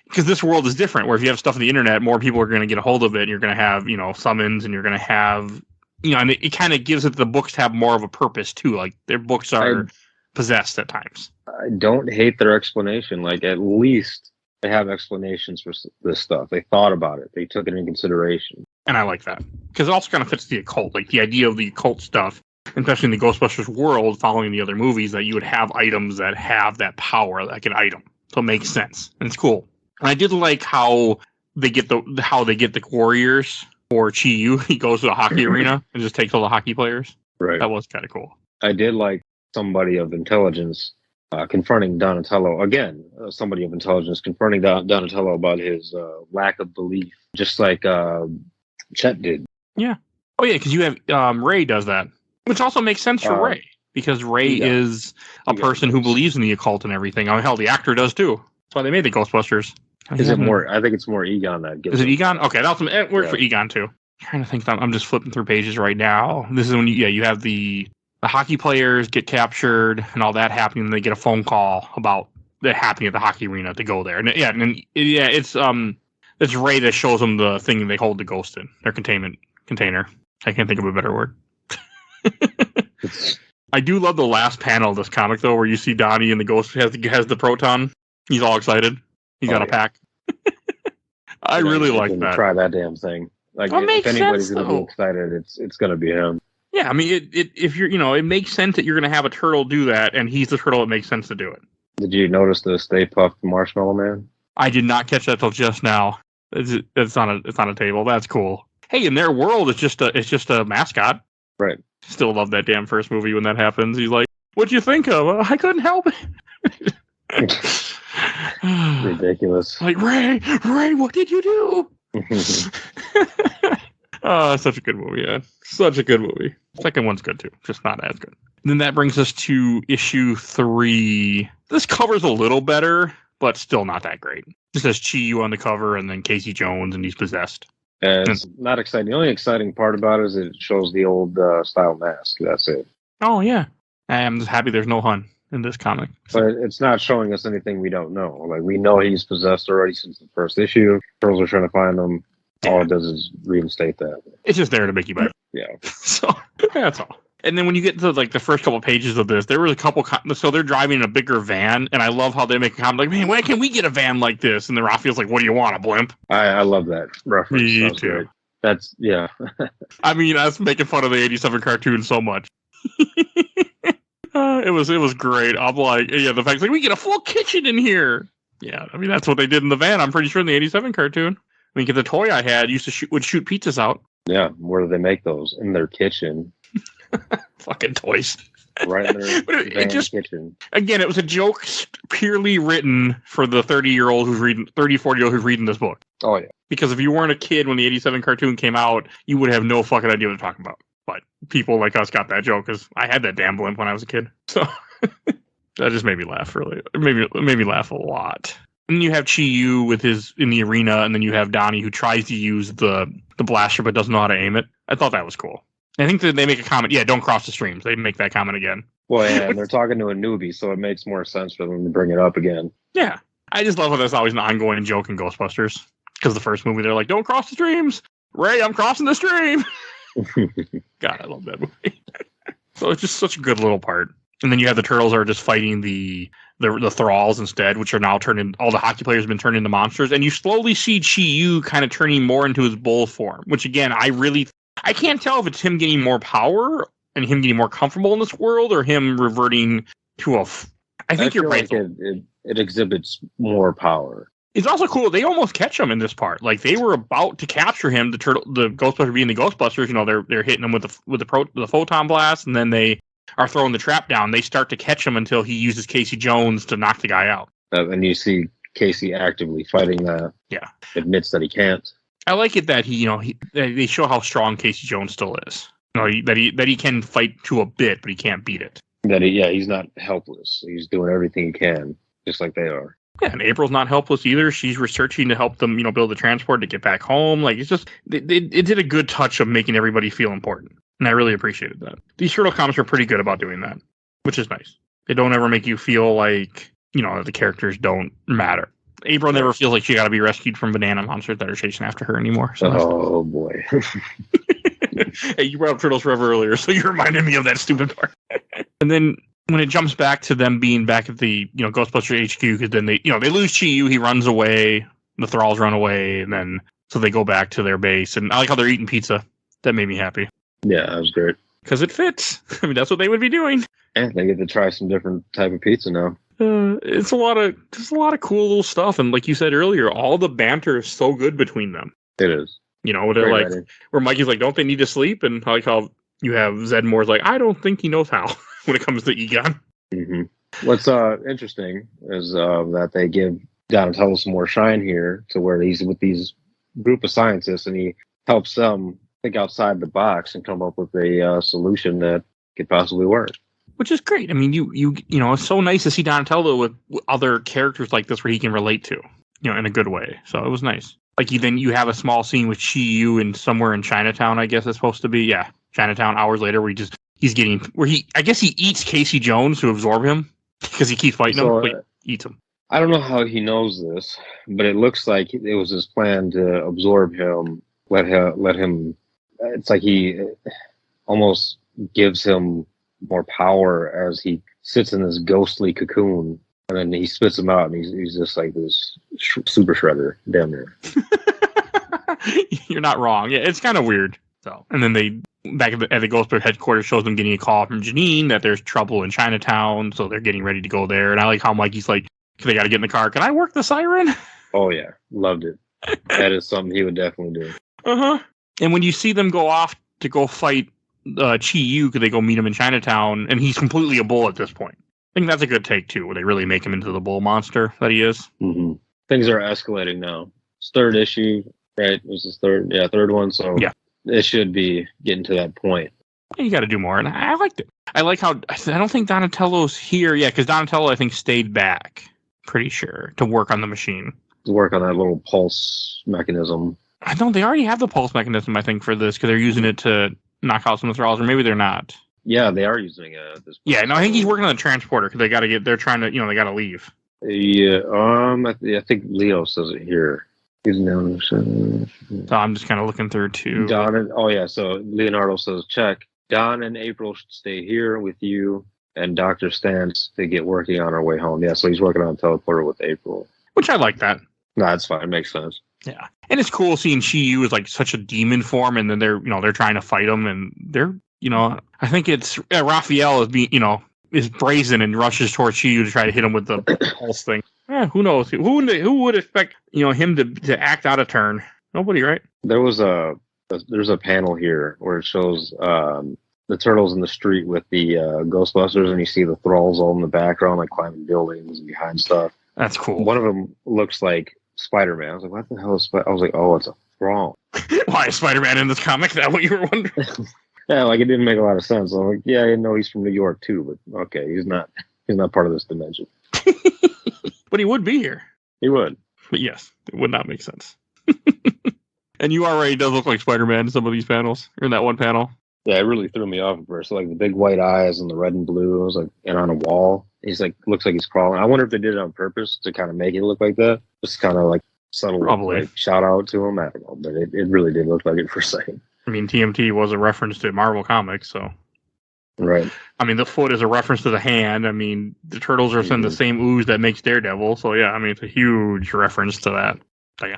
because this world is different, where if you have stuff on the internet, more people are going to get a hold of it, and you're going to have, summons, and you're going to have, and it kind of gives it the books to have more of a purpose, too. Like, their books are possessed at times. I don't hate their explanation. Like, at least they have explanations for this stuff. They thought about it. They took it into consideration. And I like that. Because it also kind of fits the occult. Like, the idea of the occult stuff, especially in the Ghostbusters world, following the other movies, that you would have items that have that power, like an item. So it makes sense. And it's cool. And I did like how they get the warriors for Chi-Yu. He goes to the hockey arena and just takes all the hockey players. Right. That was kind of cool. I did like somebody of intelligence confronting Donatello again. Somebody of intelligence confronting Donatello about his lack of belief, just like Chet did. Yeah. Oh yeah, because you have Ray does that, which also makes sense for Ray because Ray is a person who believes in the occult and everything. I mean, hell, the actor does too. That's why they made the Ghostbusters. Is it more? I think it's more Egon that gives. Is it Egon? Okay, it worked for Egon too. I'm trying to think. I'm just flipping through pages right now. This is when you have the hockey players get captured and all that happening. And they get a phone call about it happening at the hockey arena to go there. And it's Ray that shows them the thing they hold the ghost in their containment container. I can't think of a better word. I do love the last panel of this comic though, where you see Donnie and the ghost has the proton. He's all excited. He's got a pack. I really like that. Try that damn thing. Like if anybody's going to be excited, it's going to be him. Yeah, I mean, if you're, it makes sense that you're going to have a turtle do that, and he's the turtle. It makes sense to do it. Did you notice the Stay Puft Marshmallow Man? I did not catch that till just now. It's on a table. That's cool. Hey, in their world, it's just a mascot. Right. Still love that damn first movie when that happens. He's like, "What'd you think of?" I couldn't help it. Ridiculous. Like, Ray, what did you do? Such a good movie, yeah. Such a good movie. Second one's good too, just not as good. And then that brings us to issue 3. This cover's a little better, but still not that great. It says Chi-Yu on the cover and then Casey Jones and he's possessed. It's not exciting. The only exciting part about it is it shows the old style mask. That's it. Oh, yeah. I'm just happy there's no Hun in this comic. But it's not showing us anything we don't know. Like, we know he's possessed already since the first issue. Girls are trying to find him. All it does is reinstate that. It's just there to make you buy. Yeah. So, that's all. And then when you get to the first couple of pages of this, there was a couple. So they're driving a bigger van, and I love how they make a comment like, "Man, why can't we get a van like this?" And then Raphael's like, "What do you want, a blimp?" I love that reference. Me too. Great. That's I mean, I was making fun of the '87 cartoon so much. It was great. I'm like, the fact like we get a full kitchen in here. Yeah, I mean that's what they did in the van. I'm pretty sure in the '87 cartoon. I mean, the toy I had would shoot pizzas out. Yeah, where do they make those? In their kitchen. Fucking toys. Right in their kitchen. Again, it was a joke purely written for the 40-year-old who's reading this book. Oh, yeah. Because if you weren't a kid when the '87 cartoon came out, you would have no fucking idea what they're talking about. But people like us got that joke because I had that damn blimp when I was a kid. So that just made me laugh, really. It made me laugh a lot. And then you have Chi-Yu in the arena, and then you have Donnie who tries to use the blaster but doesn't know how to aim it. I thought that was cool. I think that they make a comment, don't cross the streams. They make that comment again. Well, yeah, and they're talking to a newbie, so it makes more sense for them to bring it up again. Yeah. I just love how there's always an ongoing joke in Ghostbusters. Because the first movie, they're like, "Don't cross the streams! Ray, I'm crossing the stream!" God, I love that movie. So it's just such a good little part. And then you have the turtles are just fighting the thralls instead, which are now all the hockey players have been turned into monsters. And you slowly see Chi-Yu kind of turning more into his bull form, which again, I can't tell if it's him getting more power and him getting more comfortable in this world or him reverting to I think you're right. Like it exhibits more power. It's also cool. They almost catch him in this part. Like they were about to capture him. The Ghostbusters being the Ghostbusters, they're hitting him with the photon blast, and then they are throwing the trap down. They start to catch him until he uses Casey Jones to knock the guy out. And you see Casey actively fighting that. Yeah, admits that he can't. I like it that they show how strong Casey Jones still is. That he can fight to a bit, but he can't beat it. He's not helpless. He's doing everything he can, just like they are. Yeah, and April's not helpless either. She's researching to help them, build the transport to get back home. Like, it's just, it did a good touch of making everybody feel important. And I really appreciated that. These Turtle comics are pretty good about doing that, which is nice. They don't ever make you feel like, the characters don't matter. April never feels like she got to be rescued from banana monsters that are chasing after her anymore. So oh, boy. Hey, you brought up Turtles Forever earlier, so you reminded me of that stupid part. And then when it jumps back to them being back at the Ghostbusters HQ, because then they lose Chi-Yu, he runs away, the thralls run away, and then so they go back to their base. And I like how they're eating pizza. That made me happy. Yeah, that was great. Because it fits. I mean, that's what they would be doing. Yeah, they get to try some different type of pizza now. It's a lot of cool little stuff, and like you said earlier, all the banter is so good between them. It is. You know, they're like, where Mikey's like, "Don't they need to sleep?" And I like how you have Zedmore's like, "I don't think he knows how." When it comes to Egon. Mm-hmm. What's interesting is that they give Donatello some more shine here, to where he's with these group of scientists, and he helps them think outside the box and come up with a solution that could possibly work. Which is great. I mean, you know, it's so nice to see Donatello with other characters like this where he can relate to, you know, in a good way. So it was nice. Like then you have a small scene with Chi-Yu in somewhere in Chinatown, I guess it's supposed to be. Yeah, Chinatown. Hours later, where I guess he eats Casey Jones to absorb him because he keeps fighting him. But he eats him. I don't know how he knows this, but it looks like it was his plan to absorb him. Let him. It's like he almost gives him more power as he sits in this ghostly cocoon, and then he spits him out, and he's just like this super shredder down there. You're not wrong. Yeah, it's kind of weird. So, and then they back at the Ghostbusters headquarters shows them getting a call from Janine that there's trouble in Chinatown, so they're getting ready to go there. And I like how Mikey's like, they got to get in the car. Can I work the siren? Oh yeah, loved it. That is something he would definitely do. And when you see them go off to go fight Chi-Yu, because they go meet him in Chinatown, and he's completely a bull at this point. I think that's a good take too, where they really make him into the bull monster that he is. Mm-hmm. Things are escalating now. It's third issue, right? This is third one. So yeah, it should be getting to that point. You got to do more, and I liked it. I like how I don't think Donatello's here yet, because Donatello I think stayed back. Pretty sure to work on the machine. To work on that little pulse mechanism. I don't. They already have the pulse mechanism, I think, for this, because they're using it to knock out some of the thralls, or maybe they're not. Yeah, they are using it at this point. Yeah, no, I think he's working on the transporter because they're trying to, they got to leave. Yeah, I think Leo says it here. He's known. So I'm just kind of looking through too. So Leonardo says, check. Don and April should stay here with you and Dr. Stantz to get working on our way home. Yeah, so he's working on a teleporter with April. Which I like that. No, that's fine. It makes sense. Yeah. And it's cool seeing Chi-Yu is like such a demon form, and then they're trying to fight him, and they're, I think it's Raphael is brazen and rushes towards Chi-Yu to try to hit him with the pulse thing. Who knows? Who would expect, him to act out of turn? Nobody, right? There's a panel here where it shows the turtles in the street with the Ghostbusters, and you see the thralls all in the background, like climbing buildings and behind stuff. That's cool. One of them looks like Spider-Man. I was like, what the hell is Spider-Man? I was like, oh, it's a thrall. Why is Spider-Man in this comic? Is that what you were wondering? Yeah, like it didn't make a lot of sense. I'm like, yeah, I know he's from New York too, but okay, he's not part of this dimension. But he would be here. He would. But yes, it would not make sense. And you already does look like Spider-Man in some of these panels, or in that one panel. Yeah, it really threw me off at first. Like the big white eyes and the red and blue. I was like, and on a wall, he's like, looks like he's crawling. I wonder if they did it on purpose to kind of make it look like that. Just kind of like subtle, like, shout out to him. I don't know, but it really did look like it for a second. I mean, TMNT was a reference to Marvel Comics, so. Right. I mean, the foot is a reference to the hand. I mean, the turtles are in the same ooze that makes Daredevil. So yeah, I mean, it's a huge reference to that. But yeah,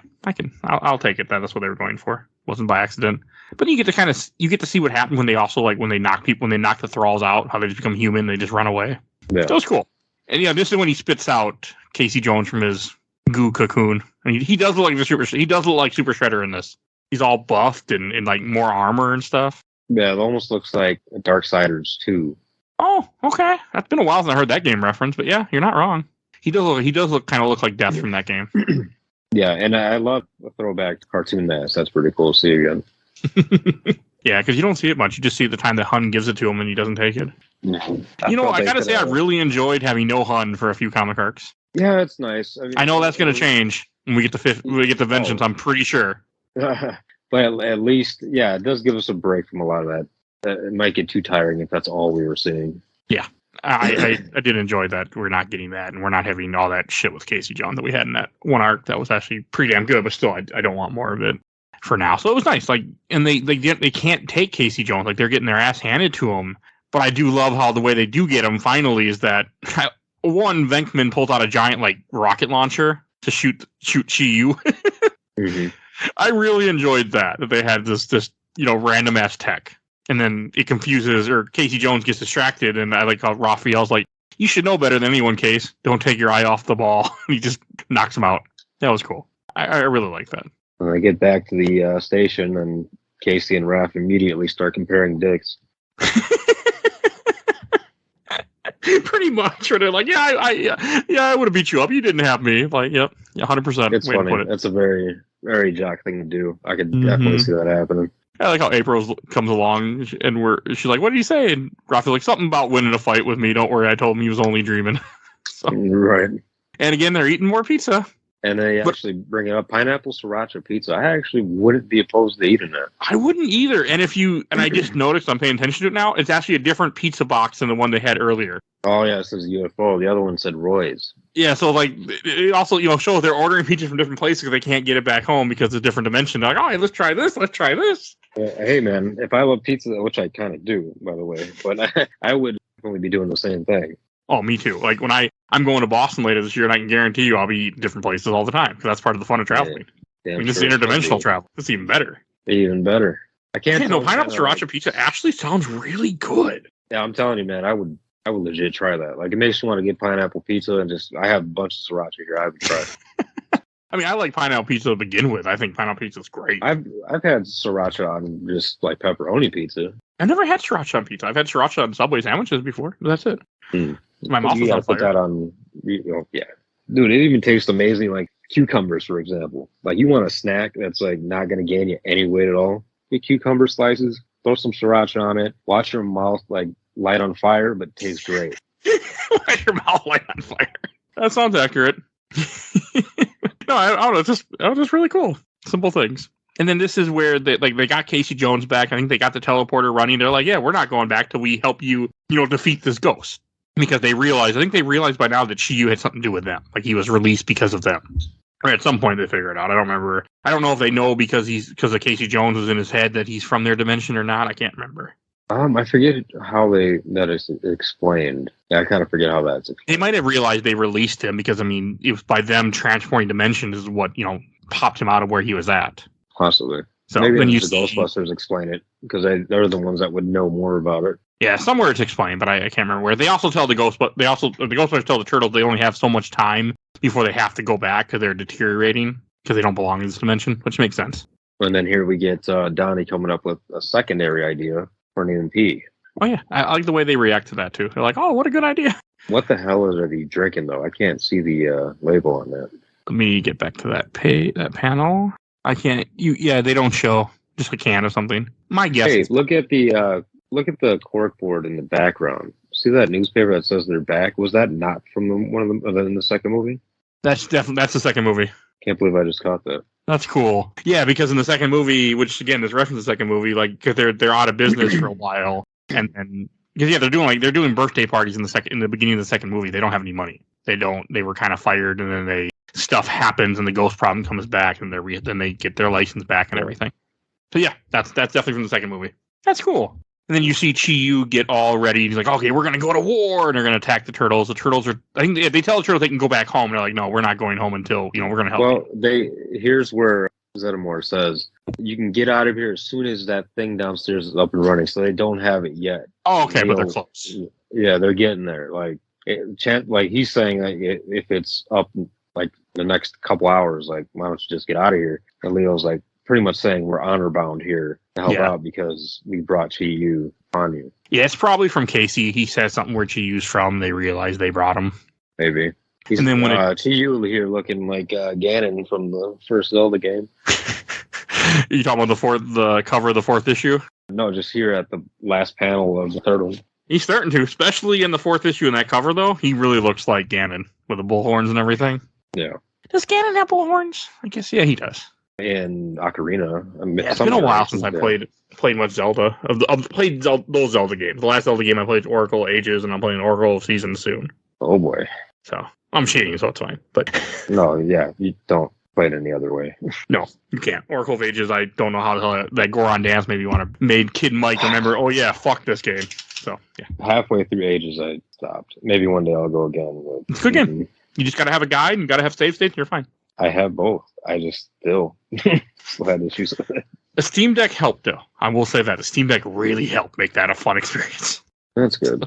I'll take it that that's what they were going for. Wasn't by accident. But you get to see what happened when they also, like, when they knock the thralls out, how they just become human, they just run away. Yeah. That was cool. And yeah, this is when he spits out Casey Jones from his goo cocoon. I mean, he does look like Super Shredder in this. He's all buffed and like more armor and stuff. Yeah, it almost looks like Darksiders too. Oh, okay. That's been a while since I heard that game reference, but yeah, you're not wrong. He does look like Death from that game. Yeah, and I love the throwback to cartoon mask. That's pretty cool to see again. Yeah, because you don't see it much. You just see the time that Hun gives it to him and he doesn't take it. I gotta say, I really enjoyed having no Hun for a few comic arcs. Yeah, it's nice. I know that's gonna change when we get to Vengeance. I'm pretty sure. But at least, yeah, it does give us a break from a lot of that. It might get too tiring if that's all we were seeing. Yeah, I did enjoy that. We're not getting that, and we're not having all that shit with Casey Jones that we had in that one arc that was actually pretty damn good. But still, I don't want more of it for now. So it was nice. Like, and they can't take Casey Jones. Like, they're getting their ass handed to him. But I do love how the way they do get him finally is that one, Venkman pulls out a giant like rocket launcher to shoot Chi-Yu. Mm-hmm. I really enjoyed that they had this random ass tech, and then it confuses, or Casey Jones gets distracted, and I like how Raphael's like, You should know better than anyone, Case. Don't take your eye off the ball. He just knocks him out. That was cool. I really like that. When I get back to the station, and Casey and Raph immediately start comparing dicks. Pretty much. Or they're like, I would have beat you up. You didn't have me. Like, yep, 100%. It's Way funny. to put it. That's a very, very jock thing to do. I could definitely see that happening. I like how April comes along and she's like, what did he say? And Raphael's like, something about winning a fight with me. Don't worry. I told him he was only dreaming. So, right. And again, they're eating more pizza. And they actually bring up pineapple sriracha pizza. I actually wouldn't be opposed to eating that. I wouldn't either. And I just noticed, I'm paying attention to it now, it's actually a different pizza box than the one they had earlier. Oh, yeah, it says UFO. The other one said Roy's. Yeah, so like, it also, shows they're ordering pizza from different places because they can't get it back home because it's a different dimension. They're like, all right, let's try this. Hey, man, if I love pizza, which I kind of do, by the way, but I would definitely be doing the same thing. Oh, me too. Like when I'm going to Boston later this year, and I can guarantee you I'll be eating different places all the time because that's part of the fun of traveling. Yeah, this is interdimensional travel. It's even better. Even better. I can't. No, pineapple sriracha pizza actually sounds really good. Yeah, I'm telling you, man, I would legit try that. Like, it makes me want to get pineapple pizza and I have a bunch of sriracha here. I would try it. I mean, I like pineapple pizza to begin with. I think pineapple pizza is great. I've had sriracha on just like pepperoni pizza. I've never had sriracha on pizza. I've had sriracha on Subway sandwiches before, but that's it. My mouth is on fire. Put that on, yeah. Dude, it even tastes amazing. Like cucumbers, for example. Like, you want a snack that's like not going to gain you any weight at all. Get cucumber slices, throw some sriracha on it, watch your mouth like light on fire, but tastes great. Watch your mouth light on fire. That sounds accurate. No, I don't know. It's just really cool. Simple things. And then this is where they got Casey Jones back. I think they got the teleporter running. They're like, yeah, we're not going back till we help you, defeat this ghost. Because they realized by now that Chi-Yu had something to do with them. Like, he was released because of them. Or at some point they figure it out. I don't remember. I don't know if they know because of Casey Jones was in his head that he's from their dimension or not. I can't remember. I forget how that is explained. Yeah, I kind of forget how that's explained. They might have realized they released him because, I mean, it was by them transporting dimensions is what, popped him out of where he was at. Possibly. So maybe then the Ghostbusters explain it because they're the ones that would know more about it. Yeah, somewhere it's explained, but I can't remember where. They also tell the Ghostbusters tell the turtles they only have so much time before they have to go back because they're deteriorating because they don't belong in this dimension, which makes sense. And then here we get Donnie coming up with a secondary idea for an EMP. Oh yeah, I like the way they react to that too. They're like, "Oh, what a good idea!" What the hell are they drinking though? I can't see the label on that. Let me get back to that panel. I can't. They don't show just a can or something. My guess. Hey, look at the corkboard in the background. See that newspaper that says they're back? Was that not from one of them in the second movie? That's the second movie. Can't believe I just caught that. That's cool. Yeah, because in the second movie, which again is reference to the second movie, like because they're out of business for a while, and because they're doing birthday parties in the beginning of the second movie. They don't have any money. They were kind of fired, and then stuff happens, and the ghost problem comes back, and then they get their license back and everything. So yeah, that's definitely from the second movie. That's cool. And then you see Chi-Yu get all ready. He's like, okay, we're going to go to war. And they're going to attack the turtles. The turtles are, I think they tell the turtles they can go back home. And they're like, no, we're not going home until, we're going to help you. Well, here's where Zeddemore says, you can get out of here as soon as that thing downstairs is up and running. So they don't have it yet. Oh, okay, but they're close. Yeah, they're getting there. Like he's saying like if it's up like the next couple hours, like, why don't you just get out of here? And Leo's like, pretty much saying we're honor bound here to help out because we brought Chi-Yu on you. Yeah, it's probably from Casey. He says something where Chi-Yu's from. They realize they brought him. Maybe. And then when Chi-Yu here looking like Ganon from the first Zelda game. You talking about the cover of the fourth issue? No, just here at the last panel of the third one. He's starting to, especially in the fourth issue in that cover, though. He really looks like Ganon with the bullhorns and everything. Yeah. Does Ganon have bullhorns? I guess, yeah, he does. In Ocarina. It's been a while since I played much Zelda. I've played those Zelda games. The last Zelda game I played is Oracle Ages, and I'm playing Oracle Seasons soon. Oh boy. So I'm cheating, so it's fine. But no, yeah, you don't play it any other way. No, you can't. Oracle of Ages, I don't know how the hell that Goron dance made Kid Mike remember, oh yeah, fuck this game. So yeah. Halfway through Ages I stopped. Maybe one day I'll go again. But, it's a good game. You just gotta have a guide and gotta have save states and you're fine. I have both. I just still had issues with it. The Steam Deck helped, though. I will say that. The Steam Deck really helped make that a fun experience. That's good.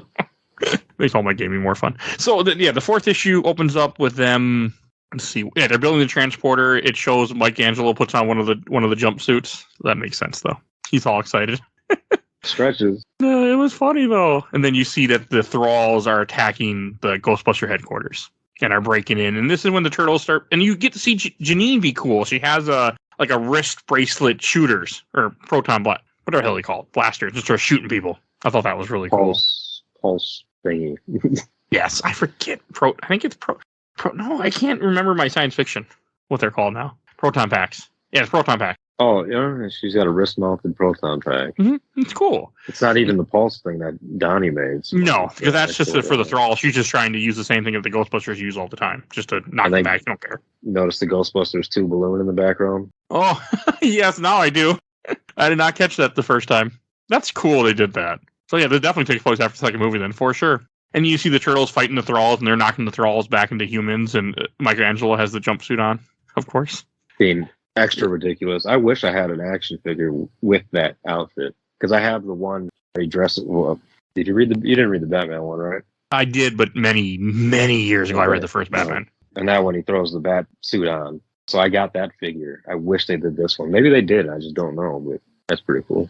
Makes all my gaming more fun. So, the fourth issue opens up with them. Let's see. Yeah, they're building the transporter. It shows Michelangelo puts on one of the jumpsuits. That makes sense, though. He's all excited. Stretches. It was funny, though. And then you see that the Thralls are attacking the Ghostbuster headquarters and are breaking in. And this is when the Turtles start. And you get to see Janine be cool. She has a wrist bracelet shooters or proton blast. Whatever the hell they call it. Blasters. Just start shooting people. I thought that was really cool. Pulse thingy. Yes, I forget. I think it's no, I can't remember my science fiction. What they're called now. Proton packs. Yeah, it's proton pack. Oh, yeah, she's got a wrist-mounted proton pack. Mm-hmm. It's cool. It's not even the pulse thing that Donnie made. So no, because that's just for the Thrall. She's just trying to use the same thing that the Ghostbusters use all the time, just to knock them back. You don't care. Notice the Ghostbusters 2 balloon in the background? Oh, yes, now I do. I did not catch that the first time. That's cool they did that. So yeah, that definitely takes place after the second movie then, for sure. And you see the Turtles fighting the Thralls, and they're knocking the Thralls back into humans, and Michelangelo has the jumpsuit on, of course. Being extra ridiculous. I wish I had an action figure with that outfit, because I have the one where he dresses. Well, you didn't read the Batman one, right? I did, but many, many years ago I read the first Batman. And that one, he throws the bat suit on. So I got that figure. I wish they did this one. Maybe they did. I just don't know, but that's pretty cool.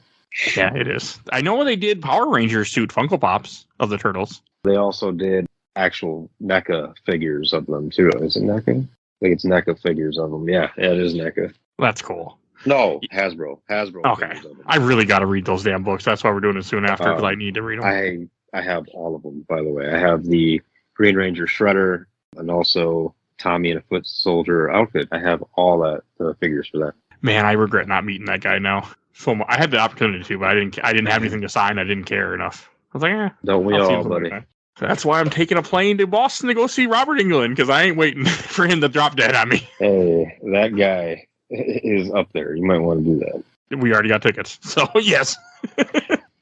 Yeah, it is. I know when they did Power Rangers suit Funko Pops of the Turtles. They also did actual NECA figures of them, too. Is it NECA? I think it's NECA figures of them. Yeah, it is NECA. That's cool. No, Hasbro. Okay. I really got to read those damn books. That's why we're doing it soon after, because I need to read them. I have all of them, by the way. I have the Green Ranger Shredder and also Tommy in a Foot Soldier outfit. I have all the figures for that. Man, I regret not meeting that guy now. So I had the opportunity to, but I didn't have anything to sign. I didn't care enough. I was like, don't we all, buddy? That's why I'm taking a plane to Boston to go see Robert Englund, because I ain't waiting for him to drop dead on me. Hey, that guy is up there. You might want to do that. We already got tickets, so yes.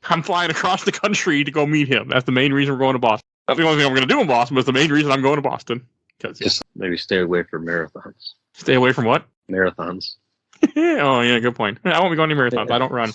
I'm flying across the country to go meet him. That's the main reason we're going to Boston. That's the only thing I'm going to do in Boston, but it's the main reason I'm going to Boston. Just maybe stay away from marathons. Stay away from what? Marathons. Oh, yeah, good point. I won't be going to marathons. I don't run.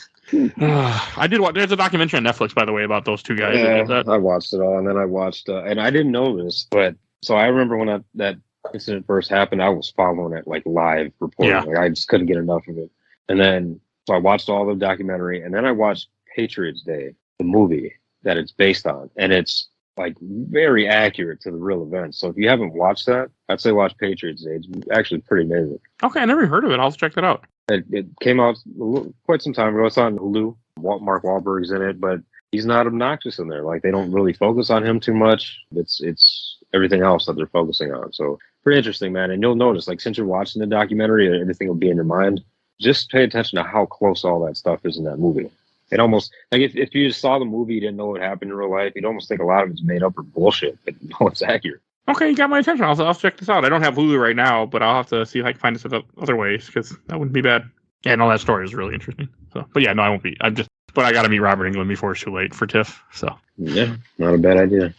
I did watch. There's a documentary on Netflix, by the way, about those two guys. Yeah, I watched it all, and then I watched, and I didn't know this, but so I remember when that incident first happened, I was following it like live reporting. Yeah. Like, I just couldn't get enough of it. And then so I watched all the documentary, and then I watched Patriots Day, the movie that it's based on, and it's like very accurate to the real events. So if you haven't watched that, I'd say watch Patriots Day. It's actually pretty amazing. Okay, I never heard of it. I'll check that out. It came out quite some time ago. It's on Hulu. Mark Wahlberg's in it, but he's not obnoxious in there. Like, they don't really focus on him too much. It's everything else that they're focusing on. So pretty interesting, man. And you'll notice, like, since you're watching the documentary, everything will be in your mind. Just pay attention to how close all that stuff is in that movie. It almost, like, if you just saw the movie, you didn't know what happened in real life, you'd almost think a lot of it's made up or bullshit, but no, it's accurate. Okay, you got my attention. I'll check this out. I don't have Hulu right now, but I'll have to see if I can find this other ways, because that wouldn't be bad. Yeah, no, that story is really interesting. So, but yeah, no, I won't be. But I got to meet Robert Englund before it's too late for TIFF. So yeah, not a bad idea.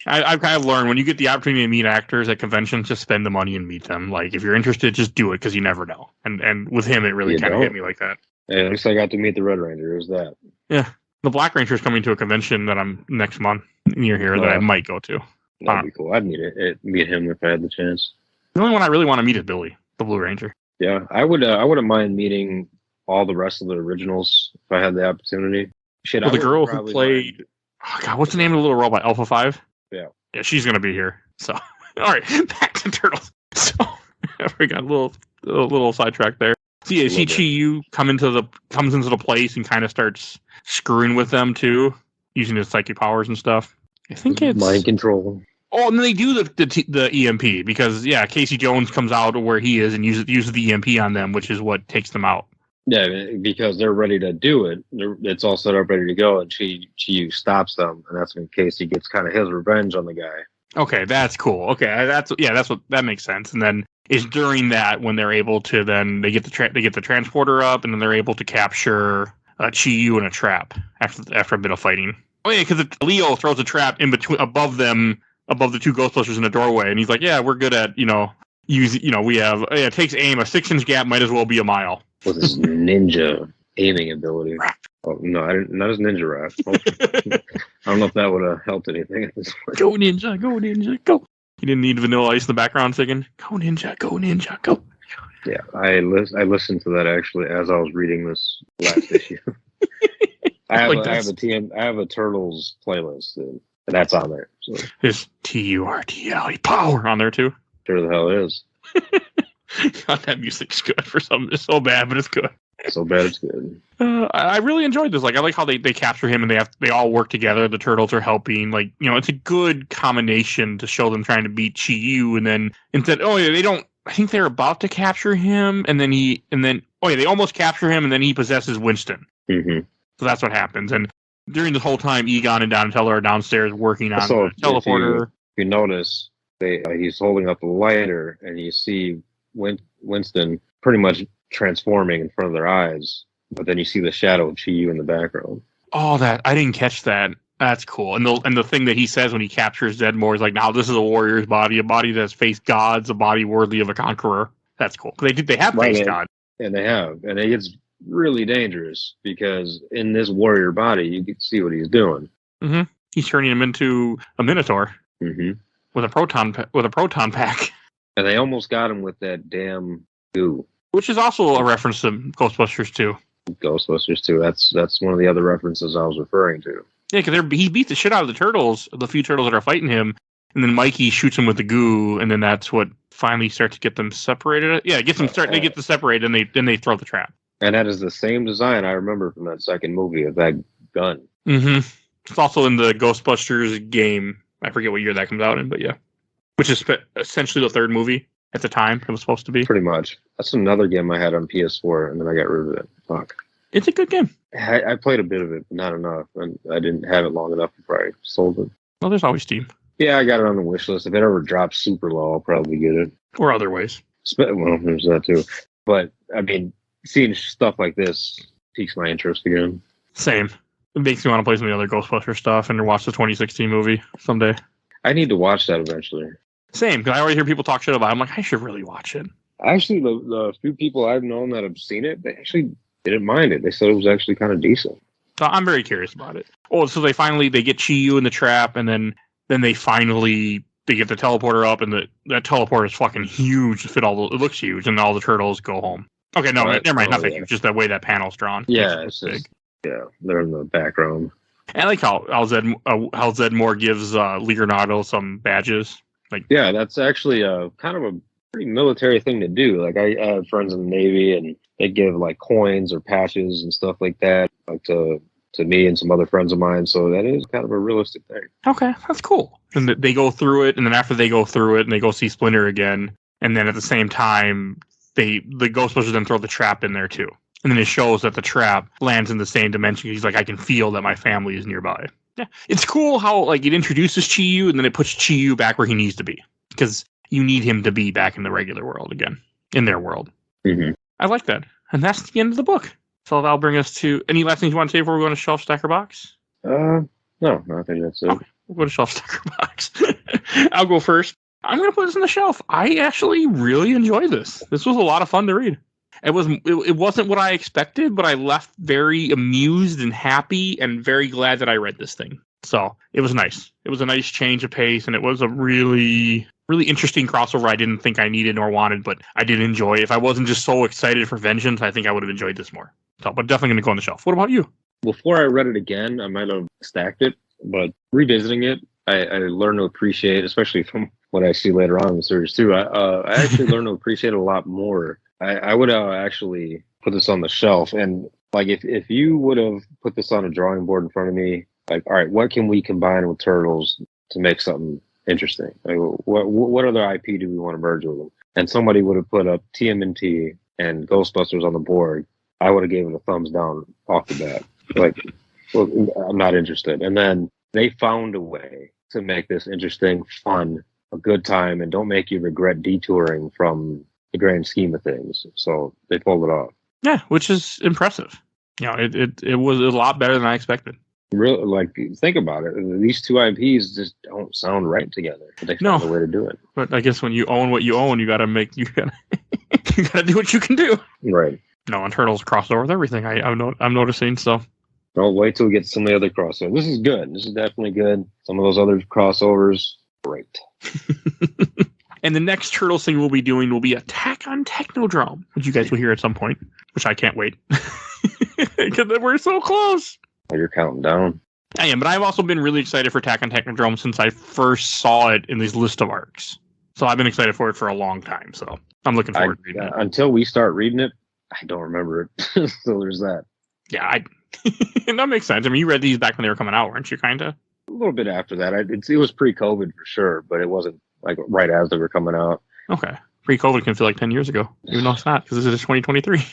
I've kind of learned when you get the opportunity to meet actors at conventions, just spend the money and meet them. Like, if you're interested, just do it, because you never know. And with him, it really kind of hit me like that. Yeah, at least I got to meet the Red Ranger. It was that. Yeah. The Black Ranger is coming to a convention that I'm next month near here that I might go to. That'd be cool. I'd meet him if I had the chance. The only one I really want to meet is Billy, the Blue Ranger. Yeah, I wouldn't mind meeting all the rest of the originals if I had the opportunity. Shit, well, the girl who played, what's the name of the little robot? Alpha 5? Yeah, she's gonna be here. So, all right, back to Turtles. So, we got a little sidetrack there. So yeah, see Chi-Yu comes into the place and kind of starts screwing with them too, using his psychic powers and stuff. I think it's mind control. Oh, and then they do the EMP, because Casey Jones comes out where he is and uses the EMP on them, which is what takes them out. Yeah, because they're ready to do it. It's all set up, ready to go, and Chi-Yu stops them, and that's when Casey gets kind of his revenge on the guy. Okay, that's cool. Okay, that makes sense. And then it's during that when they're able to they get the transporter up, and then they're able to capture Chi-Yu in a trap after a bit of fighting. Oh yeah, because Leo throws a trap in between above the two Ghostbusters in the doorway, and he's like, "Yeah, we're good at we have it takes aim. A 6-inch gap might as well be a mile." With his ninja aiming ability. Oh no, not his ninja rap. I don't know if that would have helped anything at this point. Go Ninja, go Ninja, go. You didn't need Vanilla Ice in the background singing, go Ninja, go. Yeah, I listened to that actually as I was reading this last issue. I have a Turtles playlist, and that's on there. So. There's TURTLE power on there too. Sure the hell is. God, that music's good for something. It's so bad, but it's good. So bad it's good. I really enjoyed this. Like, I like how they capture him and they all work together. The turtles are helping. Like, it's a good combination to show them trying to beat Chi-Yu, and then instead, they don't. I think they're about to capture him, and then they almost capture him, and then he possesses Winston. Mm-hmm. So that's what happens. And during this whole time, Egon and Donatello are downstairs working on the teleporter. If you notice, he's holding up a lighter, and you see Winston pretty much transforming in front of their eyes, but then you see the shadow of Chi-Yu in the background. Oh, that I didn't catch that. That's cool. And the thing that he says when he captures Zedmore is like, now this is a warrior's body, a body that's faced gods, a body worthy of a conqueror. That's cool. They have faced God. And they have. And it gets really dangerous because in this warrior body, you can see what he's doing. Mm-hmm. He's turning him into a Minotaur with a proton pack. And they almost got him with that damn goo. Which is also a reference to Ghostbusters 2. Ghostbusters 2. That's one of the other references I was referring to. Yeah, because he beat the shit out of the turtles, the few turtles that are fighting him, and then Mikey shoots him with the goo, and then that's what finally starts to get them separated. Yeah, they get them separated, and then they throw the trap. And that is the same design I remember from that second movie of that gun. Mm-hmm. It's also in the Ghostbusters game. I forget what year that comes out in, but yeah. Which is essentially the third movie at the time it was supposed to be. Pretty much. That's another game I had on PS4, and then I got rid of it. Fuck. It's a good game. I played a bit of it, but not enough, and I didn't have it long enough before I sold it. Well, there's always Steam. Yeah, I got it on the wish list. If it ever drops super low, I'll probably get it. Or other ways. Well, there's that too. But, I mean, seeing stuff like this piques my interest again. Same. It makes me want to play some of the other Ghostbusters stuff and watch the 2016 movie someday. I need to watch that eventually. Same, because I already hear people talk shit about it. I'm like, I should really watch it. Actually, the few people I've known that have seen it, they actually didn't mind it. They said it was actually kind of decent. So I'm very curious about it. Oh, so they get Chi-Yu in the trap, and then they finally get the teleporter up, and that teleporter is fucking huge. It looks huge, and all the turtles go home. Okay, no, never mind, not that huge. Just the way that panel's drawn. Yeah, it's big. Yeah, they're in the background. And I like how Zedmore gives Leonardo some badges. Yeah, that's actually kind of a pretty military thing to do. Like, I have friends in the Navy, and they give like coins or patches and stuff like that, like to me and some other friends of mine. So that is kind of a realistic thing. Okay, that's cool. And they go through it, and then after they go through it, and they go see Splinter again, and then at the same time, the Ghostbusters then throw the trap in there too. And then it shows that the trap lands in the same dimension. He's like, I can feel that my family is nearby. Yeah, it's cool how it introduces Chi-Yu, and then it puts Chi-Yu back where he needs to be, because you need him to be back in the regular world again, in their world. Mm-hmm. I like that. And that's the end of the book. So that'll bring us to any last things you want to say before we go to Shelf Stacker Box? No, I think that's it. Okay, we'll go to Shelf Stacker Box. I'll go first. I'm going to put this on the shelf. I actually really enjoyed this. This was a lot of fun to read. It wasn't what I expected, but I left very amused and happy and very glad that I read this thing. So it was nice. It was a nice change of pace, and it was a really, really interesting crossover I didn't think I needed nor wanted, but I did enjoy. If I wasn't just so excited for Vengeance, I think I would have enjoyed this more. So, but definitely going to go on the shelf. What about you? Before I read it again, I might have stacked it, but revisiting it, I learned to appreciate, especially from what I see later on in the series too. I actually learned to appreciate it a lot more. I would actually put this on the shelf, and like if you would have put this on a drawing board in front of me, like, all right, what can we combine with Turtles to make something interesting? Like, what other IP do we want to merge with them? And somebody would have put up TMNT and Ghostbusters on the board. I would have given it a thumbs down off the bat. Like, well, I'm not interested. And then they found a way to make this interesting, fun, a good time, and don't make you regret detouring from the grand scheme of things. So they pulled it off. Yeah, which is impressive. It was a lot better than I expected. Really, like, think about it. These two IPs just don't sound right together. But they found a way to do it. But I guess when you own what you own, you gotta you gotta do what you can do. Right. No, and Turtles crossed over with everything. I'm noticing. So I'll wait till we get some of the other crossovers. This is good. This is definitely good. Some of those other crossovers, great. And the next Turtles thing we'll be doing will be Attack on Technodrome, which you guys will hear at some point, which I can't wait. Because we're so close. Oh, you're counting down. I am, but I've also been really excited for Attack on Technodrome since I first saw it in these list of arcs. So I've been excited for it for a long time. So I'm looking forward to reading it. Until we start reading it, I don't remember it. So there's that. Yeah, and that makes sense. I mean, you read these back when they were coming out, weren't you, kind of? A little bit after that. It was pre-COVID for sure, but it wasn't like right as they were coming out. Okay. Pre-COVID can feel like 10 years ago, even though it's not, because this is 2023.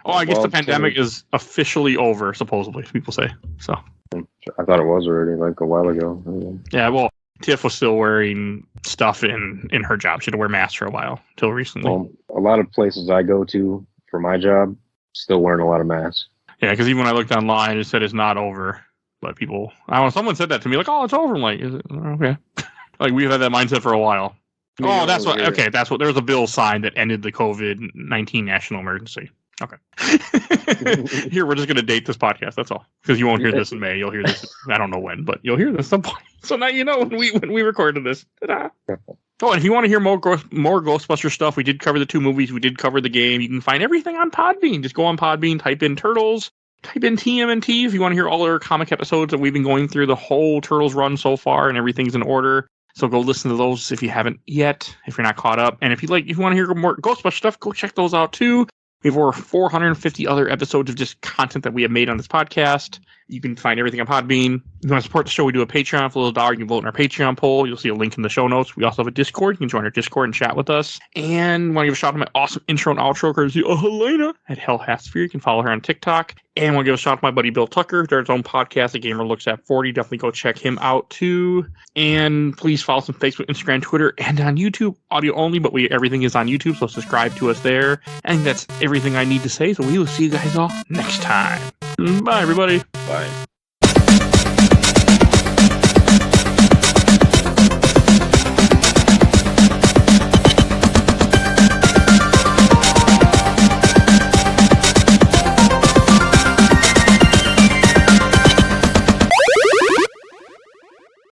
Oh, I guess the pandemic is officially over, supposedly, people say. So I thought it was already, like, a while ago. Yeah, well, Tiff was still wearing stuff in her job. She had to wear masks for a while, till recently. Well, a lot of places I go to for my job, still wearing a lot of masks. Yeah, because even when I looked online, it said it's not over. But people, someone said that to me, like, oh, it's over. I'm like, is it? Okay. Like, we've had that mindset for a while. Yeah, oh, that's what. Okay, that's what. There was a bill signed that ended the COVID-19 national emergency. Okay. Here, we're just going to date this podcast. That's all. Because you won't hear this in May. You'll hear this. I don't know when, but you'll hear this at some point. So now you know when we recorded this. Ta-da. Oh, and if you want to hear more Ghostbusters stuff, we did cover the 2 movies. We did cover the game. You can find everything on Podbean. Just go on Podbean, type in Turtles, type in TMNT if you want to hear all our comic episodes that we've been going through the whole Turtles run so far, and everything's in order. So go listen to those if you haven't yet, if you're not caught up. And if you want to hear more Ghostbusters stuff, go check those out too. We have over 450 other episodes of just content that we have made on this podcast. You can find everything on Podbean. If you want to support the show, we do a Patreon for a $1. You can vote in our Patreon poll. You'll see a link in the show notes. We also have a Discord. You can join our Discord and chat with us. And want to give a shout out to my awesome intro and outro courtesy of Helena at Hell Hatsphere. You can follow her on TikTok. And want to give a shout out to my buddy Bill Tucker. There's his own podcast, The Gamer Looks at 40. Definitely go check him out too. And please follow us on Facebook, Instagram, Twitter, and on YouTube. Audio only, but everything is on YouTube, so subscribe to us there. I think that's everything I need to say. So we will see you guys all next time. Bye, everybody. Bye.